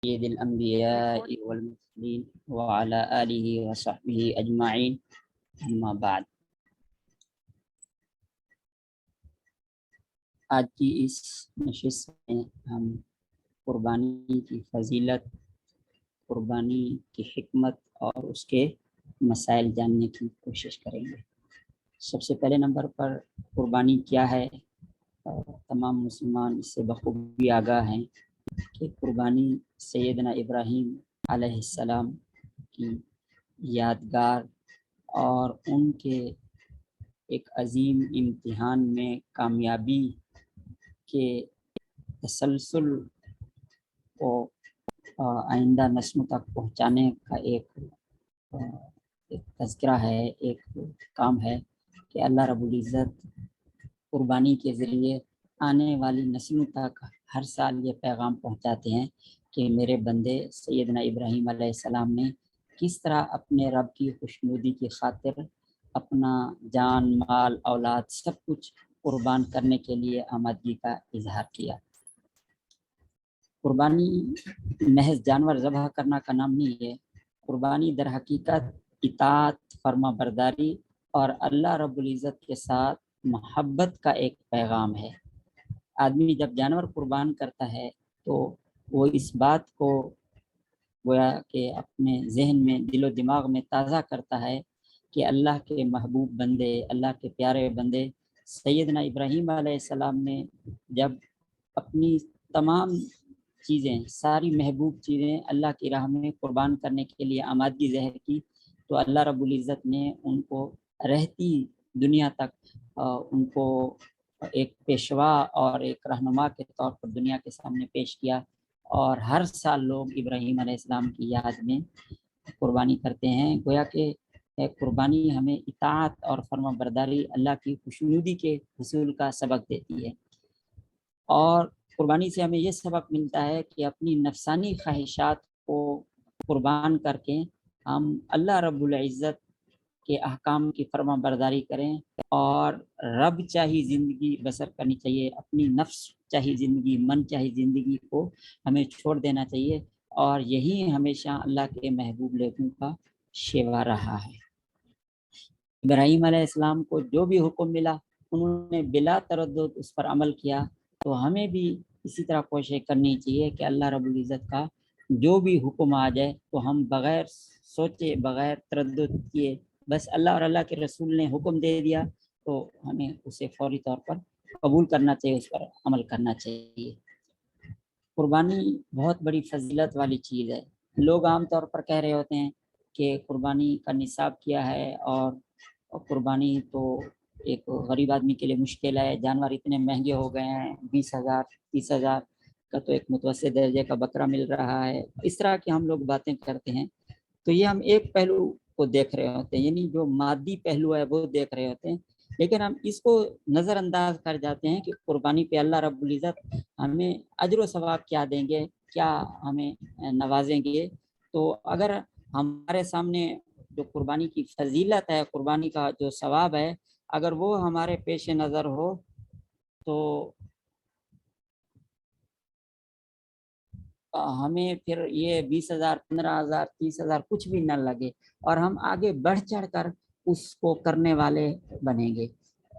سید الانبیاء والمرسلین وعلی آلہ وصحبہ اجمعین، اما بعد۔ آج کی اس نشست میں ہم قربانی کی فضیلت، قربانی کی حکمت اور اس کے مسائل جاننے کی کوشش کریں گے۔ سب سے پہلے نمبر پر قربانی کیا ہے؟ تمام مسلمان اس سے بخوبی آگاہ ہیں کہ قربانی سیدنا ابراہیم علیہ السلام کی یادگار اور ان کے ایک عظیم امتحان میں کامیابی کے تسلسل کو آئندہ نسلوں تک پہنچانے کا ایک تذکرہ ہے، ایک کام ہے کہ اللہ رب العزت قربانی کے ذریعے آنے والی نسلوں تک ہر سال یہ پیغام پہنچاتے ہیں کہ میرے بندے سیدنا ابراہیم علیہ السلام نے کس طرح اپنے رب کی خوشنودی کی خاطر اپنا جان، مال، اولاد سب کچھ قربان کرنے کے لیے آمادگی کا اظہار کیا۔ قربانی محض جانور ذبح کرنا کا نام نہیں ہے۔ قربانی در حقیقت اطاعت، فرما برداری اور اللہ رب العزت کے ساتھ محبت کا ایک پیغام ہے۔ آدمی جب جانور قربان کرتا ہے تو وہ اس بات کو گویا کہ اپنے ذہن میں، دل و دماغ میں تازہ کرتا ہے کہ اللہ کے محبوب بندے، اللہ کے پیارے بندے سیدنا ابراہیم علیہ السلام نے جب اپنی تمام چیزیں، ساری محبوب چیزیں اللہ کی راہ میں قربان کرنے کے لیے آمادگی ظاہر کی تو اللہ رب العزت نے ان کو رہتی دنیا تک ان کو ایک پیشوا اور ایک رہنما کے طور پر دنیا کے سامنے پیش کیا، اور ہر سال لوگ ابراہیم علیہ السلام کی یاد میں قربانی کرتے ہیں۔ گویا کہ قربانی ہمیں اطاعت اور فرما برداری، اللہ کی خوشنودی کے حصول کا سبق دیتی ہے، اور قربانی سے ہمیں یہ سبق ملتا ہے کہ اپنی نفسانی خواہشات کو قربان کر کے ہم اللہ رب العزت کے احکام کی فرما برداری کریں اور رب چاہی زندگی بسر کرنی چاہیے۔ اپنی نفس چاہی زندگی، من چاہی زندگی کو ہمیں چھوڑ دینا چاہیے، اور یہی ہمیشہ اللہ کے محبوب لوگوں کا شیوا رہا ہے۔ ابراہیم علیہ السلام کو جو بھی حکم ملا انہوں نے بلا تردد اس پر عمل کیا، تو ہمیں بھی اسی طرح کوشش کرنی چاہیے کہ اللہ رب العزت کا جو بھی حکم آ جائے تو ہم بغیر سوچے، بغیر تردد کیے، بس اللہ اور اللہ کے رسول نے حکم دے دیا تو ہمیں اسے فوری طور پر قبول کرنا چاہیے، اس پر عمل کرنا چاہیے۔ قربانی بہت بڑی فضیلت والی چیز ہے۔ لوگ عام طور پر کہہ رہے ہوتے ہیں کہ قربانی کا نصاب کیا ہے، اور قربانی تو ایک غریب آدمی کے لیے مشکل ہے، جانور اتنے مہنگے ہو گئے ہیں، 20,000 30,000 کا تو ایک متوسط درجے کا بکرا مل رہا ہے۔ اس طرح کی ہم لوگ باتیں کرتے ہیں تو یہ ہم ایک پہلو کو دیکھ رہے ہوتے ہیں، یعنی جو مادی پہلو ہے وہ دیکھ رہے ہوتے ہیں، لیکن ہم اس کو نظر انداز کر جاتے ہیں کہ قربانی پہ اللہ رب العزت ہمیں اجر و ثواب کیا دیں گے، کیا ہمیں نوازیں گے۔ تو اگر ہمارے سامنے جو قربانی کی فضیلت ہے، قربانی کا جو ثواب ہے، اگر وہ ہمارے پیش نظر ہو تو ہمیں پھر یہ 20,000 15,000 30,000 کچھ بھی نہ لگے، اور ہم آگے بڑھ چڑھ کر اس کو کرنے والے بنیں گے۔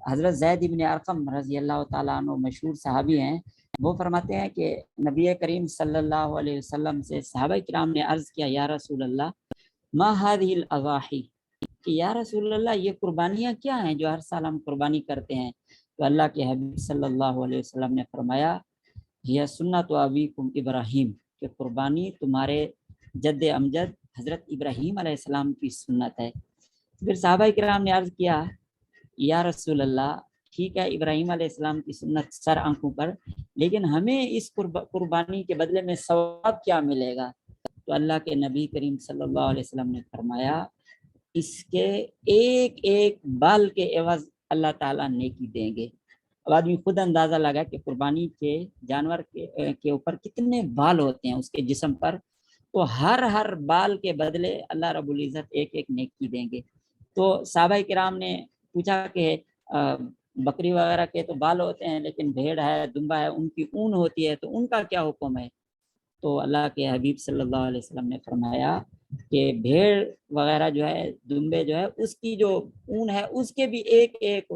حضرت زید ابن ارقم رضی اللہ تعالیٰ عنہ مشہور صحابی ہیں، وہ فرماتے ہیں کہ نبی کریم صلی اللہ علیہ وسلم سے صحابہ کرام نے عرض کیا، یا رسول اللہ ما هذه الاضاحی، کہ یا رسول اللہ یہ قربانیاں کیا ہیں جو ہر سال ہم قربانی کرتے ہیں؟ تو اللہ کے حبیب صلی اللہ علیہ وسلم نے فرمایا، یہ سنت ابیکم ابراہیم، کہ قربانی تمہارے جد امجد حضرت ابراہیم علیہ السلام کی سنت ہے۔ پھر صحابہ کرام نے عرض کیا، یا رسول اللہ ٹھیک ہے ابراہیم علیہ السلام کی سنت سر آنکھوں پر، لیکن ہمیں اس قربانی کے بدلے میں ثواب کیا ملے گا؟ تو اللہ کے نبی کریم صلی اللہ علیہ وسلم نے فرمایا، اس کے ایک ایک بال کے عوض اللہ تعالیٰ نیکی دیں گے۔ اب آدمی خود اندازہ لگا کہ قربانی کے جانور کے اوپر کتنے بال ہوتے ہیں اس کے جسم پر، تو ہر بال کے بدلے اللہ رب العزت ایک ایک نیکی دیں گے۔ تو صحابہ کرام نے پوچھا کہ بکری وغیرہ کے تو بال ہوتے ہیں، لیکن بھیڑ ہے، دمبا ہے، ان کی اون ہوتی ہے، تو ان کا کیا حکم ہے؟ تو اللہ کے حبیب صلی اللہ علیہ وسلم نے فرمایا کہ بھیڑ وغیرہ جو ہے، دمبے جو ہے، اس کی جو اون ہے اس کے بھی ایک ایک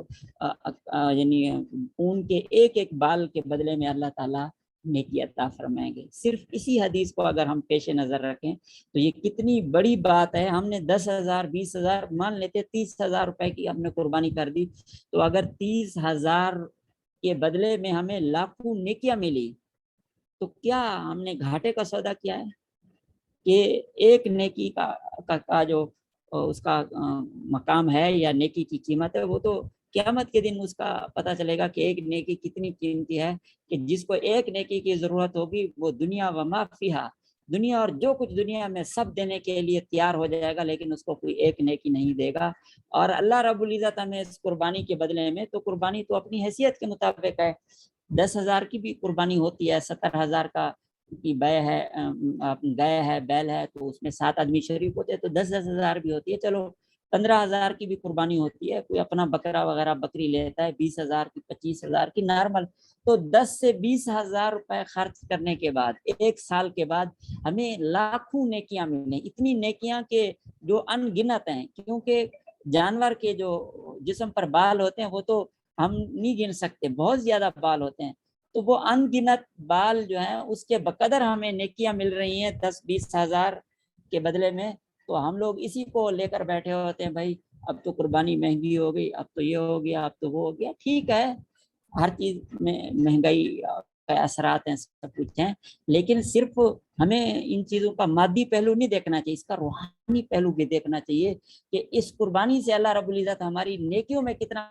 یعنی اون کے ایک ایک بال کے بدلے میں اللہ تعالیٰ نیکی عطا فرمائیں گے۔ صرف اسی حدیث کو اگر ہم پیش نظر رکھیں تو یہ کتنی بڑی بات ہے۔ ہم نے 10,000 20,000 مان لیتے 30,000 روپے کی ہم نے قربانی کر دی، تو اگر 30,000 کے بدلے میں ہمیں لاکھوں نیکیاں ملی تو کیا ہم نے گھاٹے کا سودا کیا ہے؟ کہ ایک نیکی کا جو اس کا مقام ہے یا نیکی کی قیمت ہے، وہ تو قیامت کے دن اس کا پتہ چلے گا کہ ایک نیکی کتنی قیمتی ہے، کہ جس کو ایک نیکی کی ضرورت ہوگی وہ دنیا و ما فیہا، دنیا اور جو کچھ دنیا میں سب دینے کے لیے تیار ہو جائے گا، لیکن اس کو کوئی ایک نیکی نہیں دے گا۔ اور اللہ رب العزت ہمیں اس قربانی کے بدلے میں، تو قربانی تو اپنی حیثیت کے مطابق ہے، 10,000 کی بھی قربانی ہوتی ہے، 70,000 کا کی بے ہے، گائے ہے، بیل ہے، تو اس میں 7 آدمی شریک ہوتے ہیں تو 10,000 بھی ہوتی ہے۔ چلو 15,000 کی بھی قربانی ہوتی ہے، کوئی اپنا بکرا وغیرہ بکری لیتا ہے 20,000 کی، 25,000 کی نارمل، تو 10 سے 20,000 روپے خرچ کرنے کے بعد ایک سال کے بعد ہمیں لاکھوں نیکیاں ملیں، اتنی نیکیاں کہ جو ان گنت ہیں، کیونکہ جانور کے جو جسم پر بال ہوتے ہیں وہ تو ہم نہیں گن سکتے، بہت زیادہ بال ہوتے ہیں، تو وہ ان گنت بال جو ہیں اس کے بقدر ہمیں نیکیاں مل رہی ہیں 10-20,000 کے بدلے میں۔ تو ہم لوگ اسی کو لے کر بیٹھے ہوتے ہیں، بھائی اب تو قربانی مہنگی ہو گئی، اب تو یہ ہو گیا، اب تو وہ ہو گیا۔ ٹھیک ہے، ہر چیز میں مہنگائی کے اثرات ہیں، سب کچھ ہیں، لیکن صرف ہمیں ان چیزوں کا مادی پہلو نہیں دیکھنا چاہیے، اس کا روحانی پہلو بھی دیکھنا چاہیے کہ اس قربانی سے اللہ رب العزت ہماری نیکیوں میں کتنا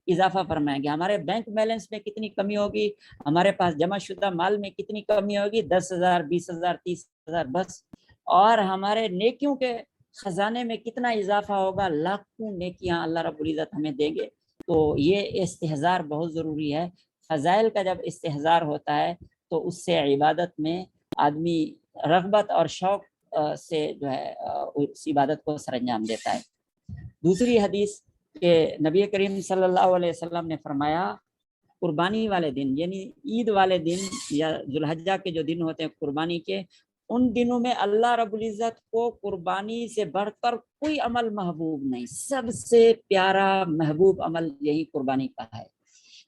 اضافہ فرمائیں گے، ہمارے بینک بیلنس میں کتنی کمی ہوگی، ہمارے پاس جمع شدہ مال میں کتنی کمی ہوگی، 10,000 20,000 30,000 بس، اور ہمارے نیکیوں کے خزانے میں کتنا اضافہ ہوگا، لاکھوں نیکیاں اللہ رب العزت ہمیں دیں گے۔ تو یہ استحضار بہت ضروری ہے۔ فضائل کا جب استحضار ہوتا ہے تو اس سے عبادت میں آدمی رغبت اور شوق سے جو ہے اس عبادت کو سر انجام دیتا ہے۔ دوسری حدیث کہ نبی کریم صلی اللہ علیہ وسلم نے فرمایا قربانی والے دن، یعنی عید والے دن یا ذوالحجہ کے جو دن ہوتے ہیں قربانی کے، ان دنوں میں اللہ رب العزت کو قربانی سے بڑھ کر کوئی عمل محبوب نہیں، سب سے پیارا محبوب عمل یہی قربانی کا ہے۔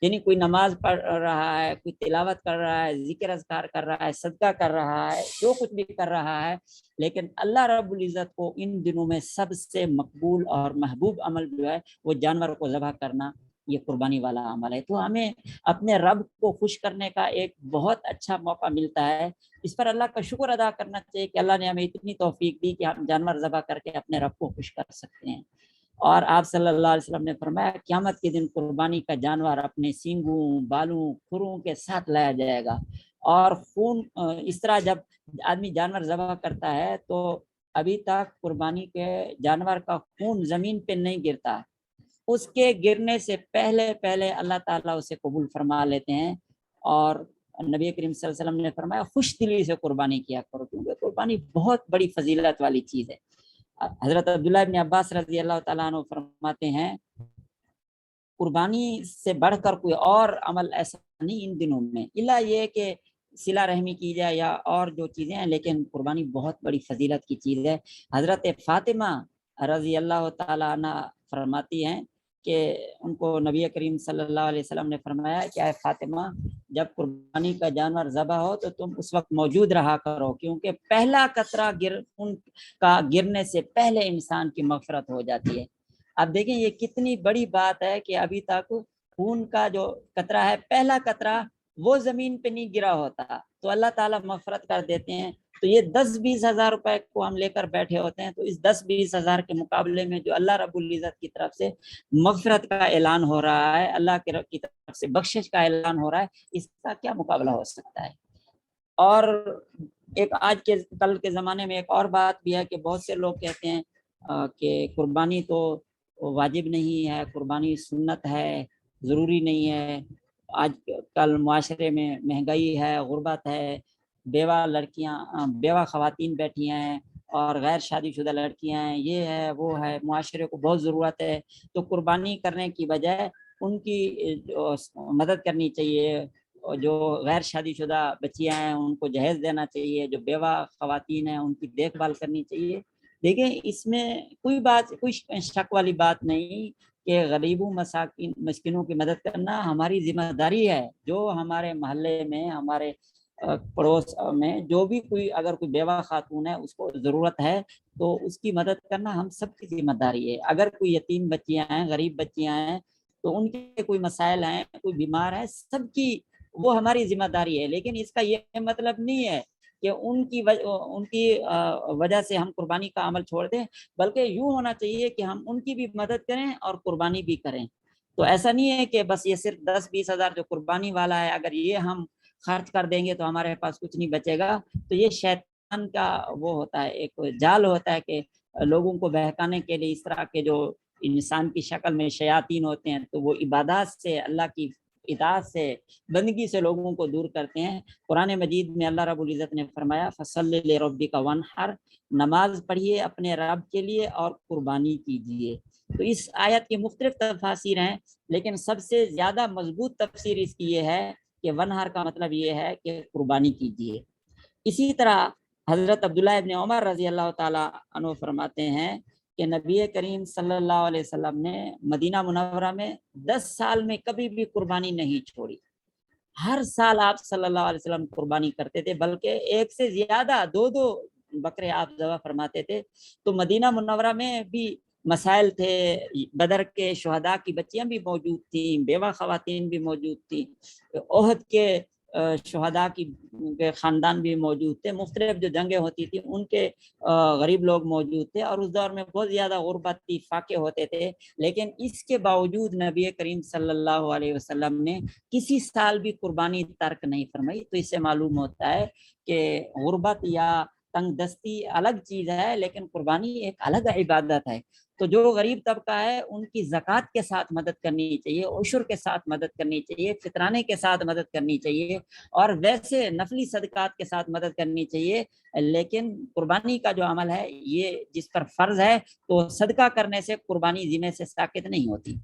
یعنی کوئی نماز پڑھ رہا ہے، کوئی تلاوت کر رہا ہے، ذکر اذکار کر رہا ہے، صدقہ کر رہا ہے، جو کچھ بھی کر رہا ہے، لیکن اللہ رب العزت کو ان دنوں میں سب سے مقبول اور محبوب عمل جو ہے وہ جانور کو ذبح کرنا، یہ قربانی والا عمل ہے۔ تو ہمیں اپنے رب کو خوش کرنے کا ایک بہت اچھا موقع ملتا ہے، اس پر اللہ کا شکر ادا کرنا چاہیے کہ اللہ نے ہمیں اتنی توفیق دی کہ ہم جانور ذبح کر کے اپنے رب کو خوش کر سکتے ہیں۔ اور آپ صلی اللہ علیہ وسلم نے فرمایا قیامت کے دن قربانی کا جانور اپنے سینگوں، بالوں، کھروں کے ساتھ لایا جائے گا، اور خون اس طرح جب آدمی جانور ذبح کرتا ہے تو ابھی تک قربانی کے جانور کا خون زمین پہ نہیں گرتا، اس کے گرنے سے پہلے اللہ تعالیٰ اسے قبول فرما لیتے ہیں۔ اور نبی کریم صلی اللہ علیہ وسلم نے فرمایا خوش دلی سے قربانی کیا کرو، کیونکہ قربانی بہت بڑی فضیلت والی چیز ہے۔ حضرت عبداللہ ابن عباس رضی اللہ تعالیٰ عنہ فرماتے ہیں قربانی سے بڑھ کر کوئی اور عمل ایسا نہیں ان دنوں میں، الا یہ کہ صلہ رحمی کی جائے یا اور جو چیزیں ہیں، لیکن قربانی بہت بڑی فضیلت کی چیز ہے۔ حضرت فاطمہ رضی اللہ تعالیٰ عنہ فرماتی ہیں کہ ان کو نبی کریم صلی اللہ علیہ وسلم نے فرمایا کہ اے فاطمہ، جب قربانی کا جانور ذبح ہو تو تم اس وقت موجود رہا کرو، کیونکہ پہلا قطرہ ان کا گرنے سے پہلے انسان کی مغفرت ہو جاتی ہے۔ اب دیکھیں یہ کتنی بڑی بات ہے کہ ابھی تک خون کا جو قطرہ ہے، پہلا قطرہ وہ زمین پہ نہیں گرا ہوتا، تو اللہ تعالیٰ مغفرت کر دیتے ہیں۔ تو یہ 10-20 ہزار روپے کو ہم لے کر بیٹھے ہوتے ہیں، تو اس 10-20 ہزار کے مقابلے میں جو اللہ رب العزت کی طرف سے مغفرت کا اعلان ہو رہا ہے، اللہ کی طرف سے بخشش کا اعلان ہو رہا ہے، اس کا کیا مقابلہ ہو سکتا ہے۔ اور ایک کل کے زمانے میں ایک اور بات بھی ہے کہ بہت سے لوگ کہتے ہیں کہ قربانی تو واجب نہیں ہے، قربانی سنت ہے، ضروری نہیں ہے۔ آج کل معاشرے میں مہنگائی ہے، غربت ہے، بیوہ خواتین بیٹھی ہیں اور غیر شادی شدہ لڑکیاں ہیں، یہ ہے وہ ہے، معاشرے کو بہت ضرورت ہے، تو قربانی کرنے کی بجائے ان کی مدد کرنی چاہیے، جو غیر شادی شدہ بچیاں ہیں ان کو جہیز دینا چاہیے، جو بیوہ خواتین ہیں ان کی دیکھ بھال کرنی چاہیے۔ دیکھیں اس میں کوئی شک والی بات نہیں کہ غریبوں مساکین مسکینوں کی مدد کرنا ہماری ذمہ داری ہے۔ جو ہمارے محلے میں، ہمارے پڑوس میں جو بھی اگر کوئی بیوہ خاتون ہے اس کو ضرورت ہے تو اس کی مدد کرنا ہم سب کی ذمہ داری ہے۔ اگر کوئی یتیم بچیاں ہیں، غریب بچیاں ہیں تو ان کے کوئی مسائل ہیں، کوئی بیمار ہے، سب کی وہ ہماری ذمہ داری ہے۔ لیکن اس کا یہ مطلب نہیں ہے کہ ان کی وجہ سے ہم قربانی کا عمل چھوڑ دیں، بلکہ یوں ہونا چاہیے کہ ہم ان کی بھی مدد کریں اور قربانی بھی کریں۔ تو ایسا نہیں ہے کہ بس یہ صرف 10-20 ہزار جو قربانی والا ہے اگر یہ ہم خرچ کر دیں گے تو ہمارے پاس کچھ نہیں بچے گا۔ تو یہ شیطان کا وہ ہوتا ہے، ایک جال ہوتا ہے کہ لوگوں کو بہکانے کے لیے اس طرح کے جو انسان کی شکل میں شیاطین ہوتے ہیں تو وہ عبادات سے، اللہ کی اطاعت سے، بندگی سے لوگوں کو دور کرتے ہیں۔ قرآن مجید میں اللہ رب العزت نے فرمایا فَصَلِّ لِرَبِّكَ وَانْحَرْ، نماز پڑھیے اپنے رب کے لیے اور قربانی کیجیے۔ تو اس آیت کی مختلف تفاسیر ہیں، لیکن سب سے زیادہ مضبوط تفسیر اس کی یہ ہے کہ ونہر کا مطلب یہ ہے کہ قربانی کیجیے۔ اسی طرح حضرت عبداللہ ابن عمر رضی اللہ تعالی عنہ فرماتے ہیں کہ نبی کریم صلی اللہ علیہ وسلم نے مدینہ منورہ میں 10 سال میں کبھی بھی قربانی نہیں چھوڑی۔ ہر سال آپ صلی اللہ علیہ وسلم قربانی کرتے تھے، بلکہ ایک سے زیادہ 2 بکرے آپ ذبح فرماتے تھے۔ تو مدینہ منورہ میں بھی مسائل تھے، بدر کے شہداء کی بچیاں بھی موجود تھیں، بیوہ خواتین بھی موجود تھیں، احد کے شہداء کی خاندان بھی موجود تھے، مختلف جو جنگیں ہوتی تھیں ان کے غریب لوگ موجود تھے، اور اس دور میں بہت زیادہ غربت تھی، فاقے ہوتے تھے۔ لیکن اس کے باوجود نبی کریم صلی اللہ علیہ وسلم نے کسی سال بھی قربانی ترک نہیں فرمائی۔ تو اس سے معلوم ہوتا ہے کہ غربت یا تنگ دستی الگ چیز ہے، لیکن قربانی ایک الگ عبادت ہے۔ تو جو غریب طبقہ ہے ان کی زکوٰۃ کے ساتھ مدد کرنی چاہیے، عشر کے ساتھ مدد کرنی چاہیے، فطرانے کے ساتھ مدد کرنی چاہیے، اور ویسے نفلی صدقات کے ساتھ مدد کرنی چاہیے۔ لیکن قربانی کا جو عمل ہے یہ جس پر فرض ہے تو صدقہ کرنے سے قربانی ذمہ سے ساقط نہیں ہوتی۔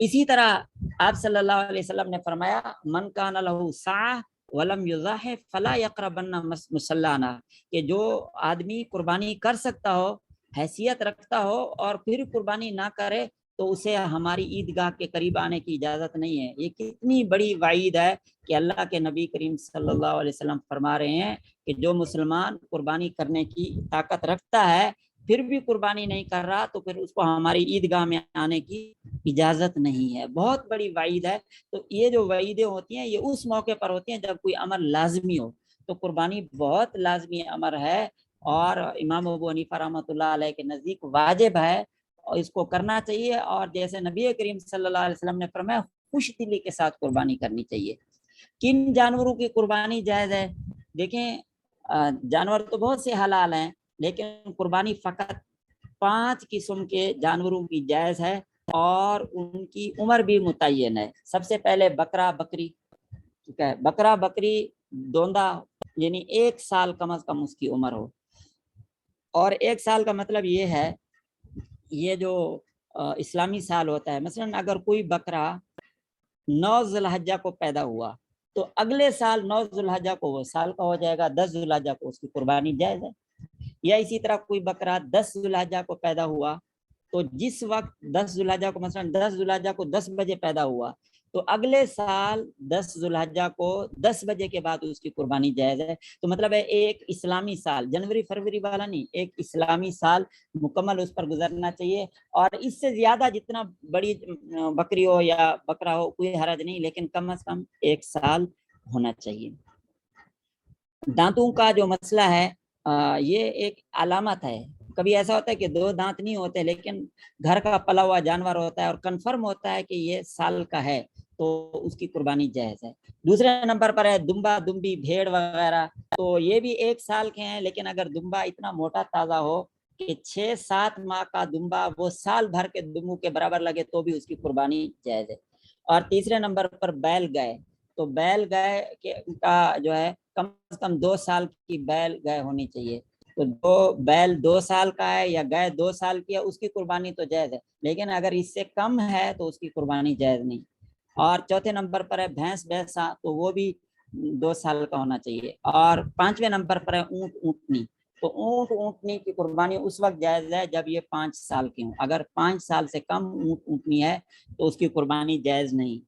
اسی طرح آپ صلی اللہ علیہ وسلم نے فرمایا من کان لہ سعۃ ولم یضح فلا یقربن مصلانا، کہ جو آدمی قربانی کر سکتا ہو، حیثیت رکھتا ہو، اور پھر قربانی نہ کرے تو اسے ہماری عیدگاہ کے قریب آنے کی اجازت نہیں ہے۔ یہ کتنی بڑی وعید ہے کہ اللہ کے نبی کریم صلی اللہ علیہ وسلم فرما رہے ہیں کہ جو مسلمان قربانی کرنے کی طاقت رکھتا ہے پھر بھی قربانی نہیں کر رہا تو پھر اس کو ہماری عیدگاہ میں آنے کی اجازت نہیں ہے۔ بہت بڑی وعید ہے۔ تو یہ جو وعیدیں ہوتی ہیں یہ اس موقع پر ہوتی ہیں جب کوئی امر لازمی ہو۔ تو قربانی بہت لازمی امر ہے، اور امام ابو حنیفہ رحمۃ اللہ علیہ کے نزدیک واجب ہے، اور اس کو کرنا چاہیے۔ اور جیسے نبی کریم صلی اللہ علیہ وسلم نے فرمایا خوش دلی کے ساتھ قربانی کرنی چاہیے۔ کن جانوروں کی قربانی جائز ہے؟ دیکھیں جانور تو بہت سے حلال ہیں، لیکن قربانی فقط 5 قسم کے جانوروں کی جائز ہے، اور ان کی عمر بھی متعین ہے۔ سب سے پہلے بکرا بکری، ٹھیک ہے، بکرا بکری دوندا، یعنی 1 سال کم از کم اس کی عمر ہو۔ اور 1 سال کا مطلب یہ ہے، یہ جو اسلامی سال ہوتا ہے، مثلا اگر کوئی بکرا 9 ذی الحجہ کو پیدا ہوا تو اگلے سال 9 ذی الحجہ کو وہ سال کا ہو جائے گا، 10 ذی الحجہ کو اس کی قربانی جائز ہے۔ یا اسی طرح کوئی بکرا 10 ذی الحجہ کو پیدا ہوا تو جس وقت 10 ذی الحجہ کو، مثلا 10 ذی الحجہ کو 10 بجے پیدا ہوا تو اگلے سال 10 ذی الحجہ کو 10 بجے کے بعد اس کی قربانی جائز ہے۔ تو مطلب ہے ایک اسلامی سال، جنوری فروری والا نہیں، ایک اسلامی سال مکمل اس پر گزرنا چاہیے۔ اور اس سے زیادہ جتنا بڑی بکری ہو یا بکرا ہو کوئی حرج نہیں، لیکن کم از کم 1 سال ہونا چاہیے۔ دانتوں کا جو مسئلہ ہے یہ ایک علامت ہے۔ کبھی ایسا ہوتا ہے کہ 2 دانت نہیں ہوتے لیکن گھر کا پلا ہوا جانور ہوتا ہے اور کنفرم ہوتا ہے کہ یہ سال کا ہے تو اس کی قربانی جائز ہے۔ دوسرے نمبر پر ہے دمبا دمبی بھیڑ وغیرہ، تو یہ بھی 1 سال کے ہیں، لیکن اگر دمبا اتنا موٹا تازہ ہو کہ 6-7 ماہ کا دمبا وہ سال بھر کے دمبوں کے برابر لگے تو بھی اس کی قربانی جائز ہے۔ اور تیسرے نمبر پر بیل گائے، تو بیل گائے کا جو ہے کم از کم 2 سال کی بیل گائے ہونی چاہیے۔ تو جو بیل 2 سال کا ہے یا گائے 2 سال کی ہے اس کی قربانی تو جائز ہے، لیکن اگر اس سے کم ہے تو اس کی قربانی جائز نہیں۔ اور چوتھے نمبر پر ہے بھینس بھینسا، تو وہ بھی 2 سال کا ہونا چاہیے. اور 5ویں نمبر پر ہے اونٹ اونٹنی. تو اونٹ اونٹنی کی قربانی اس وقت جائز ہے جب یہ 5 سال کی ہوں. اگر 5 سال سے کم اونٹ اونٹنی ہے تو اس کی قربانی جائز نہیں.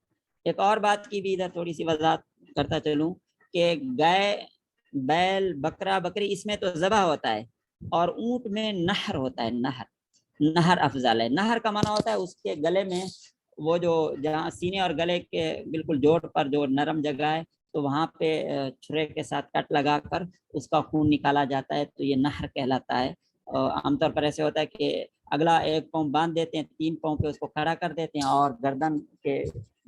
ایک اور بات کی بھی ادھر تھوڑی سی وضاحت کرتا چلوں کہ گائے بیل بکرا بکری اس میں تو ذبح ہوتا ہے، اور اونٹ میں نہر ہوتا ہے. نہر افضل ہے. نہر کا معنی ہوتا ہے اس کے گلے میں وہ جو جہاں سینے اور گلے کے بالکل جوڑ پر جو نرم جگہ ہے تو وہاں پہ چھرے کے ساتھ کٹ لگا کر اس کا خون نکالا جاتا ہے، تو یہ نہر کہلاتا ہے. عام طور پر ایسے ہوتا ہے کہ اگلا 1 پاؤں باندھ دیتے ہیں، 3 پاؤں پہ اس کو کھڑا کر دیتے ہیں، اور گردن کے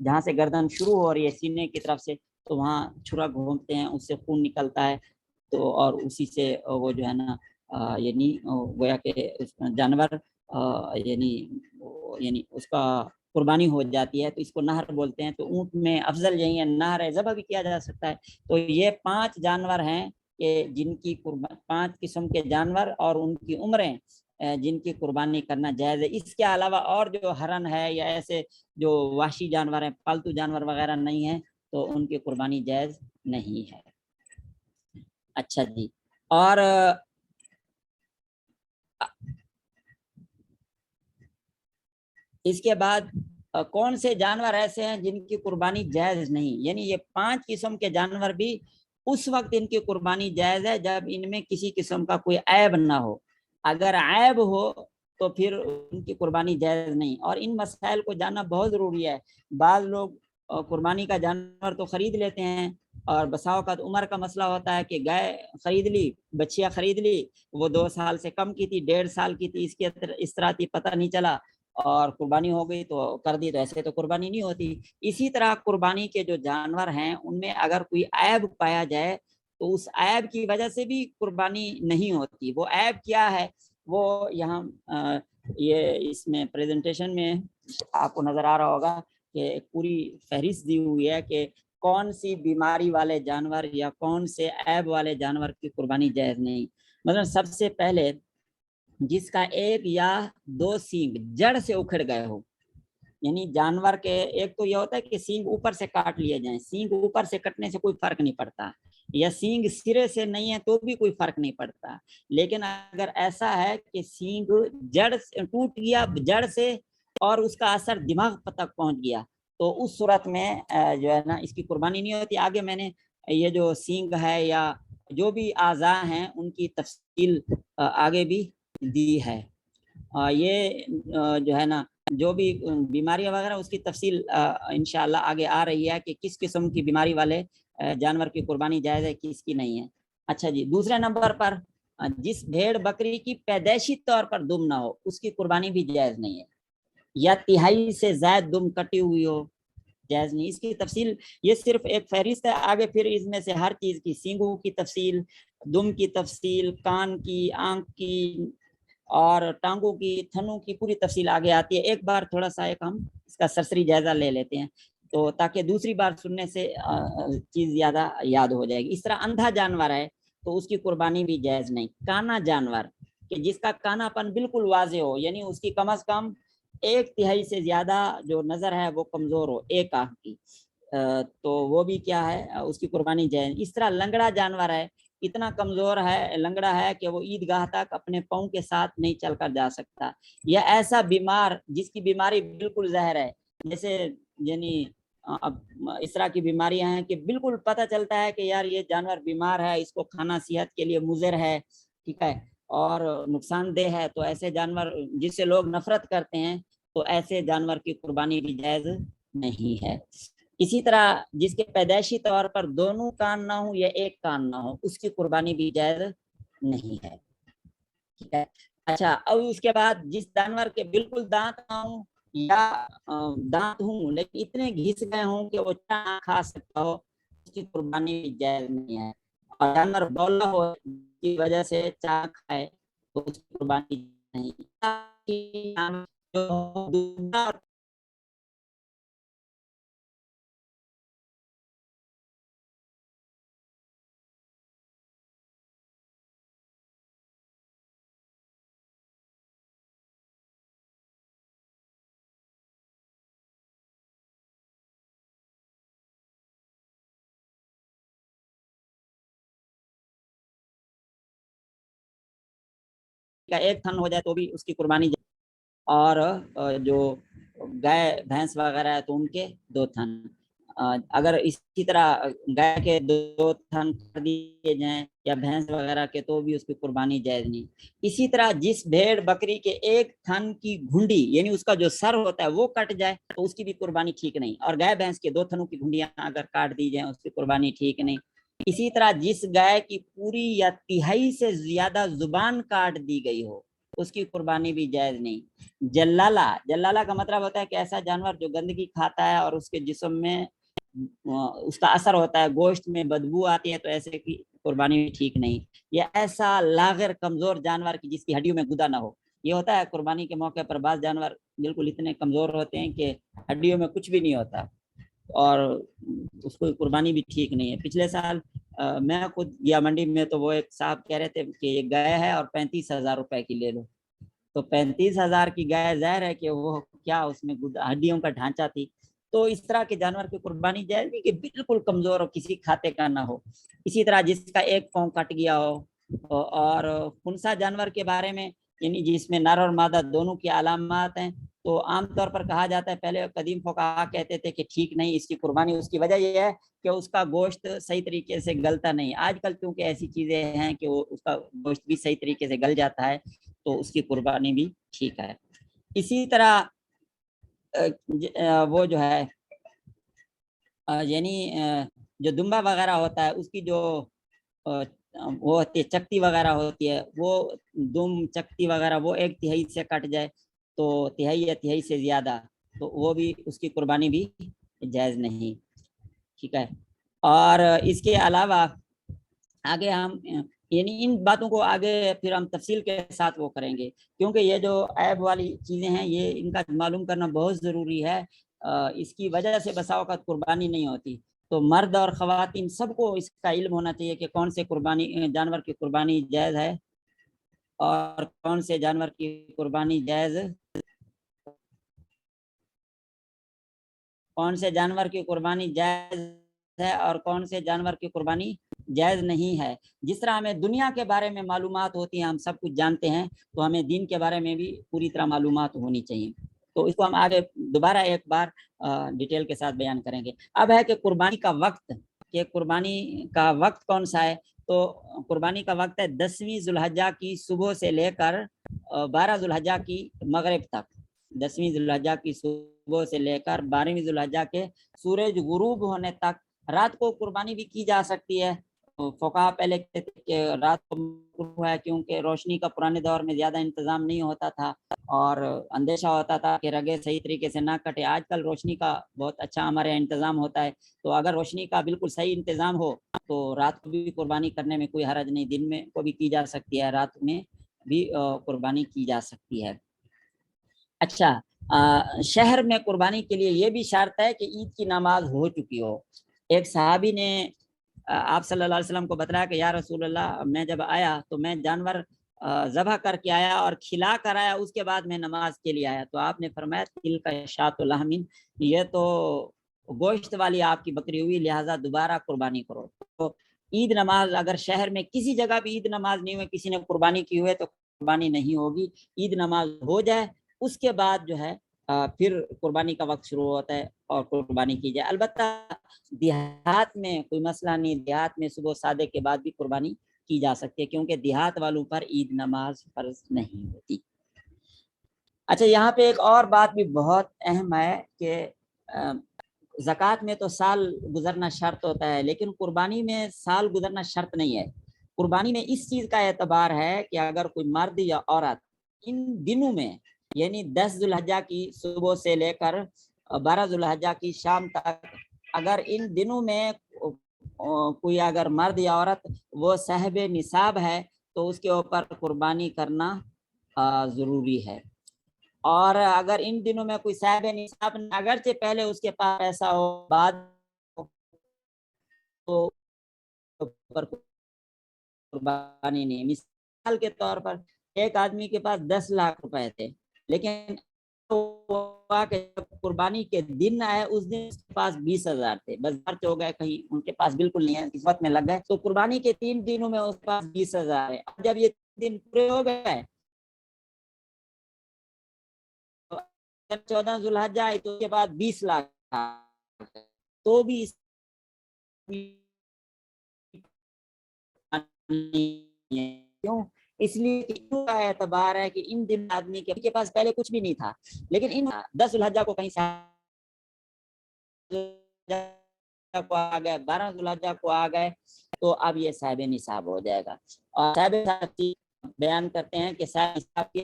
جہاں سے گردن شروع ہو رہی ہے سینے کی طرف سے تو وہاں چھرا گھومتے ہیں، اس سے خون نکلتا ہے. تو اور اسی سے وہ جو ہے نا یعنی گویا کہ جانور یعنی اس کا قربانی ہو جاتی ہے، تو اس کو نہر بولتے ہیں. تو اونٹ میں افضل یہی ہے، نہر ہے، ذبح بھی کیا جا سکتا ہے. تو یہ 5 جانور ہیں کہ جن کی 5 قسم کے جانور اور ان کی عمریں جن کی قربانی کرنا جائز ہے. اس کے علاوہ اور جو ہرن ہے یا ایسے جو وحشی جانور ہیں، پالتو جانور وغیرہ نہیں ہیں، تو ان کی قربانی جائز نہیں ہے. اچھا جی. اور اس کے بعد کون سے جانور ایسے ہیں جن کی قربانی جائز نہیں؟ یعنی یہ 5 قسم کے جانور بھی اس وقت ان کی قربانی جائز ہے جب ان میں کسی قسم کا کوئی عیب نہ ہو. اگر عیب ہو تو پھر ان کی قربانی جائز نہیں. اور ان مسائل کو جاننا بہت ضروری ہے. بعض لوگ قربانی کا جانور تو خرید لیتے ہیں، اور بسا اوقات عمر کا مسئلہ ہوتا ہے کہ گائے خرید لی، بچیاں خرید لی، وہ 2 سال سے کم کی تھی، 1.5 سال کی تھی، اس طرح تھی، پتہ نہیں چلا، اور قربانی ہو گئی تو کر دی. تو ایسے تو قربانی نہیں ہوتی. اسی طرح قربانی کے جو جانور ہیں ان میں اگر کوئی عیب پایا جائے تو اس عیب کی وجہ سے بھی قربانی نہیں ہوتی. وہ عیب کیا ہے وہ یہاں یہ اس میں پریزنٹیشن میں آپ کو نظر آ رہا ہوگا کہ پوری فہرست دی ہوئی ہے کہ کون سی بیماری والے جانور یا کون سے عیب والے جانور کی قربانی جائز نہیں. مثلا سب سے پہلے جس کا 1 یا 2 سینگ جڑ سے اکھڑ گئے ہو. یعنی جانور کے ایک تو یہ ہوتا ہے کہ سینگ اوپر سے کاٹ لیے جائیں، سینگ اوپر سے کٹنے سے کوئی فرق نہیں پڑتا، یا سینگ سرے سے نہیں ہے تو بھی کوئی فرق نہیں پڑتا. لیکن اگر ایسا ہے کہ سینگ جڑ ٹوٹ گیا جڑ سے اور اس کا اثر دماغ تک پہنچ گیا تو اس صورت میں جو ہے نا اس کی قربانی نہیں ہوتی. آگے میں نے یہ جو سینگ ہے یا جو بھی اعضاء ہیں ان کی تفصیل آگے بھی دی ہے. یہ جو ہے نا جو بھی بیماریاں وغیرہ اس کی تفصیل انشاءاللہ آگے آ رہی ہے کہ کس قسم کی بیماری والے جانور کی قربانی جائز ہے کس کی نہیں ہے. اچھا جی. دوسرے نمبر پر جس بھیڑ بکری کی پیدائشی طور پر دم نہ ہو اس کی قربانی بھی جائز نہیں ہے، یا 1/3 سے زائد دم کٹی ہوئی ہو، جائز نہیں. اس کی تفصیل یہ صرف ایک فہرست ہے، آگے پھر اس میں سے ہر چیز کی سینگوں کی تفصیل، دم کی تفصیل، کان کی، آنکھ کی اور ٹانگوں کی، تھنوں کی پوری تفصیل آگے آتی ہے. ایک بار تھوڑا سا ہم اس کا سرسری جائزہ لے لیتے ہیں تو تاکہ دوسری بار سننے سے چیز زیادہ یاد ہو جائے گی. اس طرح اندھا جانور ہے تو اس کی قربانی بھی جائز نہیں. کانا جانور کہ جس کا کانا پن بالکل واضح ہو، یعنی اس کی کم از کم 1/3 سے زیادہ جو نظر ہے وہ کمزور ہو، 1 آنکھ کی، تو وہ بھی کیا ہے اس کی قربانی جائز. اس طرح لنگڑا جانور ہے، اتنا کمزور ہے، لنگڑا ہے کہ وہ عیدگاہ تک اپنے پاؤں کے ساتھ نہیں چل کر جا سکتا. یا ایسا بیمار جس کی بیماری بالکل زہر ہے، جیسے یعنی اب اس طرح کی بیماریاں ہیں کہ بالکل پتہ چلتا ہے کہ یار یہ جانور بیمار ہے، اس کو کھانا صحت کے لیے مضر ہے، ٹھیک ہے، اور نقصان دہ ہے. تو ایسے جانور جس سے لوگ نفرت کرتے ہیں تو ایسے جانور کی قربانی بھی جائز نہیں ہے. اسی طرح جس کے پیدائشی طور پر دونوں کان نہ ہوں یا 1 کان نہ ہو اس کی قربانی بھی جائز نہیں ہے. ٹھیک ہے. اچھا. اب اس کے بعد جس جانور کے بالکل دانت نہ ہوں یا دانت ہوں لیکن اتنے گھس گئے ہوں کہ وہ نہ کھا سکتا ہو اس کی قربانی بھی جائز نہیں ہے. اور جانور بولا ہو کی وجہ سے چاہ کھائے تو اس کی قربانی نہیں. کا ایک تھن ہو جائے تو بھی اس کی قربانی جائز، اور جو گائے بھینس وغیرہ ہے تو ان کے 2 تھن، اگر اسی طرح گائے کے 2 تھن کر دیے جائیں یا بھینس وغیرہ کے تو بھی اس کی قربانی جائز نہیں۔ اسی طرح جس بھیڑ بکری کے ایک تھن کی گھنڈی یعنی اس کا جو سر ہوتا ہے وہ کٹ جائے تو اس کی بھی قربانی ٹھیک نہیں، اور گائے بھینس کے 2 تھنوں کی گھنڈیاں اگر کاٹ دی جائیں اس کی قربانی ٹھیک نہیں۔ اسی طرح جس گائے کی پوری یا تہائی سے زیادہ زبان کاٹ دی گئی ہو اس کی قربانی بھی جائز نہیں۔ جلالہ کا مطلب ہوتا ہے کہ ایسا جانور جو گندگی کھاتا ہے اور اس کے جسم میں اس کا اثر ہوتا ہے، گوشت میں بدبو آتی ہے، تو ایسے کی قربانی ٹھیک نہیں۔ یہ ایسا لاغر کمزور جانور کی جس کی ہڈیوں میں گدا نہ ہو، یہ ہوتا ہے قربانی کے موقع پر بعض جانور بالکل اتنے کمزور ہوتے ہیں کہ ہڈیوں میں کچھ بھی نہیں ہوتا اور اس کو قربانی بھی ٹھیک نہیں ہے۔ پچھلے سال میں خود گیا منڈی میں تو وہ ایک صاحب کہہ رہے تھے کہ یہ گائے ہے اور 35,000 روپے کی لے لو، تو 35,000 کی گائے ظاہر ہے کہ وہ کیا اس میں ہڈیوں کا ڈھانچہ تھی، تو اس طرح کے جانور کی قربانی جائز نہیں کہ بالکل کمزور ہو کسی کھاتے کا نہ ہو۔ اسی طرح جس کا ایک پاؤں کٹ گیا ہو، اور خنثی جانور کے بارے میں یعنی جس میں نر اور مادہ دونوں کی علامات ہیں تو عام طور پر کہا جاتا ہے، پہلے قدیم فقہا کہتے تھے کہ ٹھیک نہیں اس کی قربانی، اس کی وجہ یہ ہے کہ اس کا گوشت صحیح طریقے سے گلتا نہیں۔ آج کل کیونکہ ایسی چیزیں ہیں کہ وہ اس کا گوشت بھی صحیح طریقے سے گل جاتا ہے تو اس کی قربانی بھی ٹھیک ہے۔ اسی طرح وہ جو ہے یعنی جو دمبا وغیرہ ہوتا ہے اس کی جو وہ ہوتی ہے چکتی وغیرہ ہوتی ہے، وہ دم چکتی وغیرہ وہ 1/3 سے کٹ جائے تو تہائی یا تہائی سے زیادہ تو وہ بھی اس کی قربانی بھی جائز نہیں، ٹھیک ہے۔ اور اس کے علاوہ آگے ہم یعنی ان باتوں کو آگے پھر ہم تفصیل کے ساتھ وہ کریں گے، کیونکہ یہ جو عیب والی چیزیں ہیں یہ ان کا معلوم کرنا بہت ضروری ہے، اس کی وجہ سے بسا اوقات قربانی نہیں ہوتی۔ تو مرد اور خواتین سب کو اس کا علم ہونا چاہیے کہ کون سے قربانی جانور کی قربانی جائز ہے اور کون سے جانور کی قربانی جائز، کون سے جانور کی قربانی جائز ہے اور کون سے جانور کی قربانی جائز نہیں ہے۔ جس طرح ہمیں دنیا کے بارے میں معلومات ہوتی ہیں، ہم سب کچھ جانتے ہیں، تو ہمیں دین کے بارے میں بھی پوری طرح معلومات ہونی چاہیے۔ تو اس کو ہم آگے دوبارہ ایک بار ڈیٹیل کے ساتھ بیان کریں گے۔ اب ہے کہ قربانی کا وقت، کہ قربانی کا وقت کون سا ہے، تو قربانی کا وقت ہے 10ویں ذو الحجہ کی صبح سے لے کر 12 ذو الحجہ کی مغرب تک، 10ویں ذو الحجہ کی صبح سے لے کر 12ویں ذو الحجہ کے سورج غروب ہونے تک۔ رات کو قربانی بھی کی جا سکتی ہے، فقہا پہلے کہتے تھے کہ رات کو مکروہ ہے کیونکہ روشنی کا پرانے دور میں زیادہ انتظام نہیں ہوتا تھا اور اندیشہ ہوتا تھا کہ رگیں صحیح طریقے سے نہ کٹے۔ آج کل روشنی کا بہت اچھا ہمارے یہاں انتظام ہوتا ہے، تو اگر روشنی کا بالکل صحیح انتظام ہو تو رات کو بھی قربانی کرنے میں کوئی حرج نہیں، دن میں کو بھی کی جا سکتی ہے، رات میں بھی قربانی کی جا سکتی ہے۔ اچھا، شہر میں قربانی کے لیے یہ بھی شرط ہے کہ عید کی نماز ہو چکی ہو۔ ایک صحابی نے آپ صلی اللہ علیہ وسلم کو بتلایا کہ یا رسول اللہ، میں جب آیا تو میں جانور ذبح کر کے آیا اور کھلا کر آیا، اس کے بعد میں نماز کے لیے آیا، تو آپ نے فرمایا تلک شاۃ لحم، یہ تو گوشت والی آپ کی بکری ہوئی، لہٰذا دوبارہ قربانی کرو۔ تو عید نماز اگر شہر میں کسی جگہ بھی عید نماز نہیں ہوئے، کسی نے قربانی کی ہوئے تو قربانی نہیں ہوگی۔ عید نماز ہو جائے اس کے بعد جو ہے پھر قربانی کا وقت شروع ہوتا ہے اور قربانی کی جائے۔ البتہ دیہات میں کوئی مسئلہ نہیں، دیہات میں صبح صادق کے بعد بھی قربانی کی جا سکتی ہے کیونکہ دیہات والوں پر عید نماز فرض نہیں ہوتی۔ اچھا، یہاں پہ ایک اور بات بھی بہت اہم ہے کہ زکوٰۃ میں تو سال گزرنا شرط ہوتا ہے، لیکن قربانی میں سال گزرنا شرط نہیں ہے۔ قربانی میں اس چیز کا اعتبار ہے کہ اگر کوئی مرد یا عورت ان دنوں میں یعنی 10 ذو الحجہ کی صبح سے لے کر 12 ذو الحجہ کی شام تک، اگر ان دنوں میں کوئی اگر مرد یا عورت وہ صاحب نصاب ہے تو اس کے اوپر قربانی کرنا ضروری ہے۔ اور اگر ان دنوں میں کوئی صاحب نصاب اگرچہ پہلے اس کے پاس ایسا ہو بعد تو قربانی نہیں۔ مثال کے طور پر ایک آدمی کے پاس 10 لاکھ روپے تھے، لیکن قربانی کے دن آئے اس دن اس کے پاس 20,000 تھے، بس خرچ ہو گئے، کہیں ان کے پاس بالکل نہیں ہے، اس وقت میں لگ گئے، تو قربانی کے 3 دنوں میں اس کے پاس 20,000 ہے۔ اب جب یہ دن پورے ہو گئے 14 ذوالحجہ آئی تو اس کے بعد 20 لاکھ تو بھی کیوں؟ اس لیے کا اعتبار ہے کہ ان دن آدمی کے پاس پہلے کچھ بھی نہیں تھا، لیکن ان 10 ذوالحجہ کو کہیں کو آ گئے، 12 ذوالحجہ کو آ گئے تو اب یہ صاحب نصاب ہو جائے گا۔ اور صاحب نصاب بیان کرتے ہیں کہ صاحب نصاب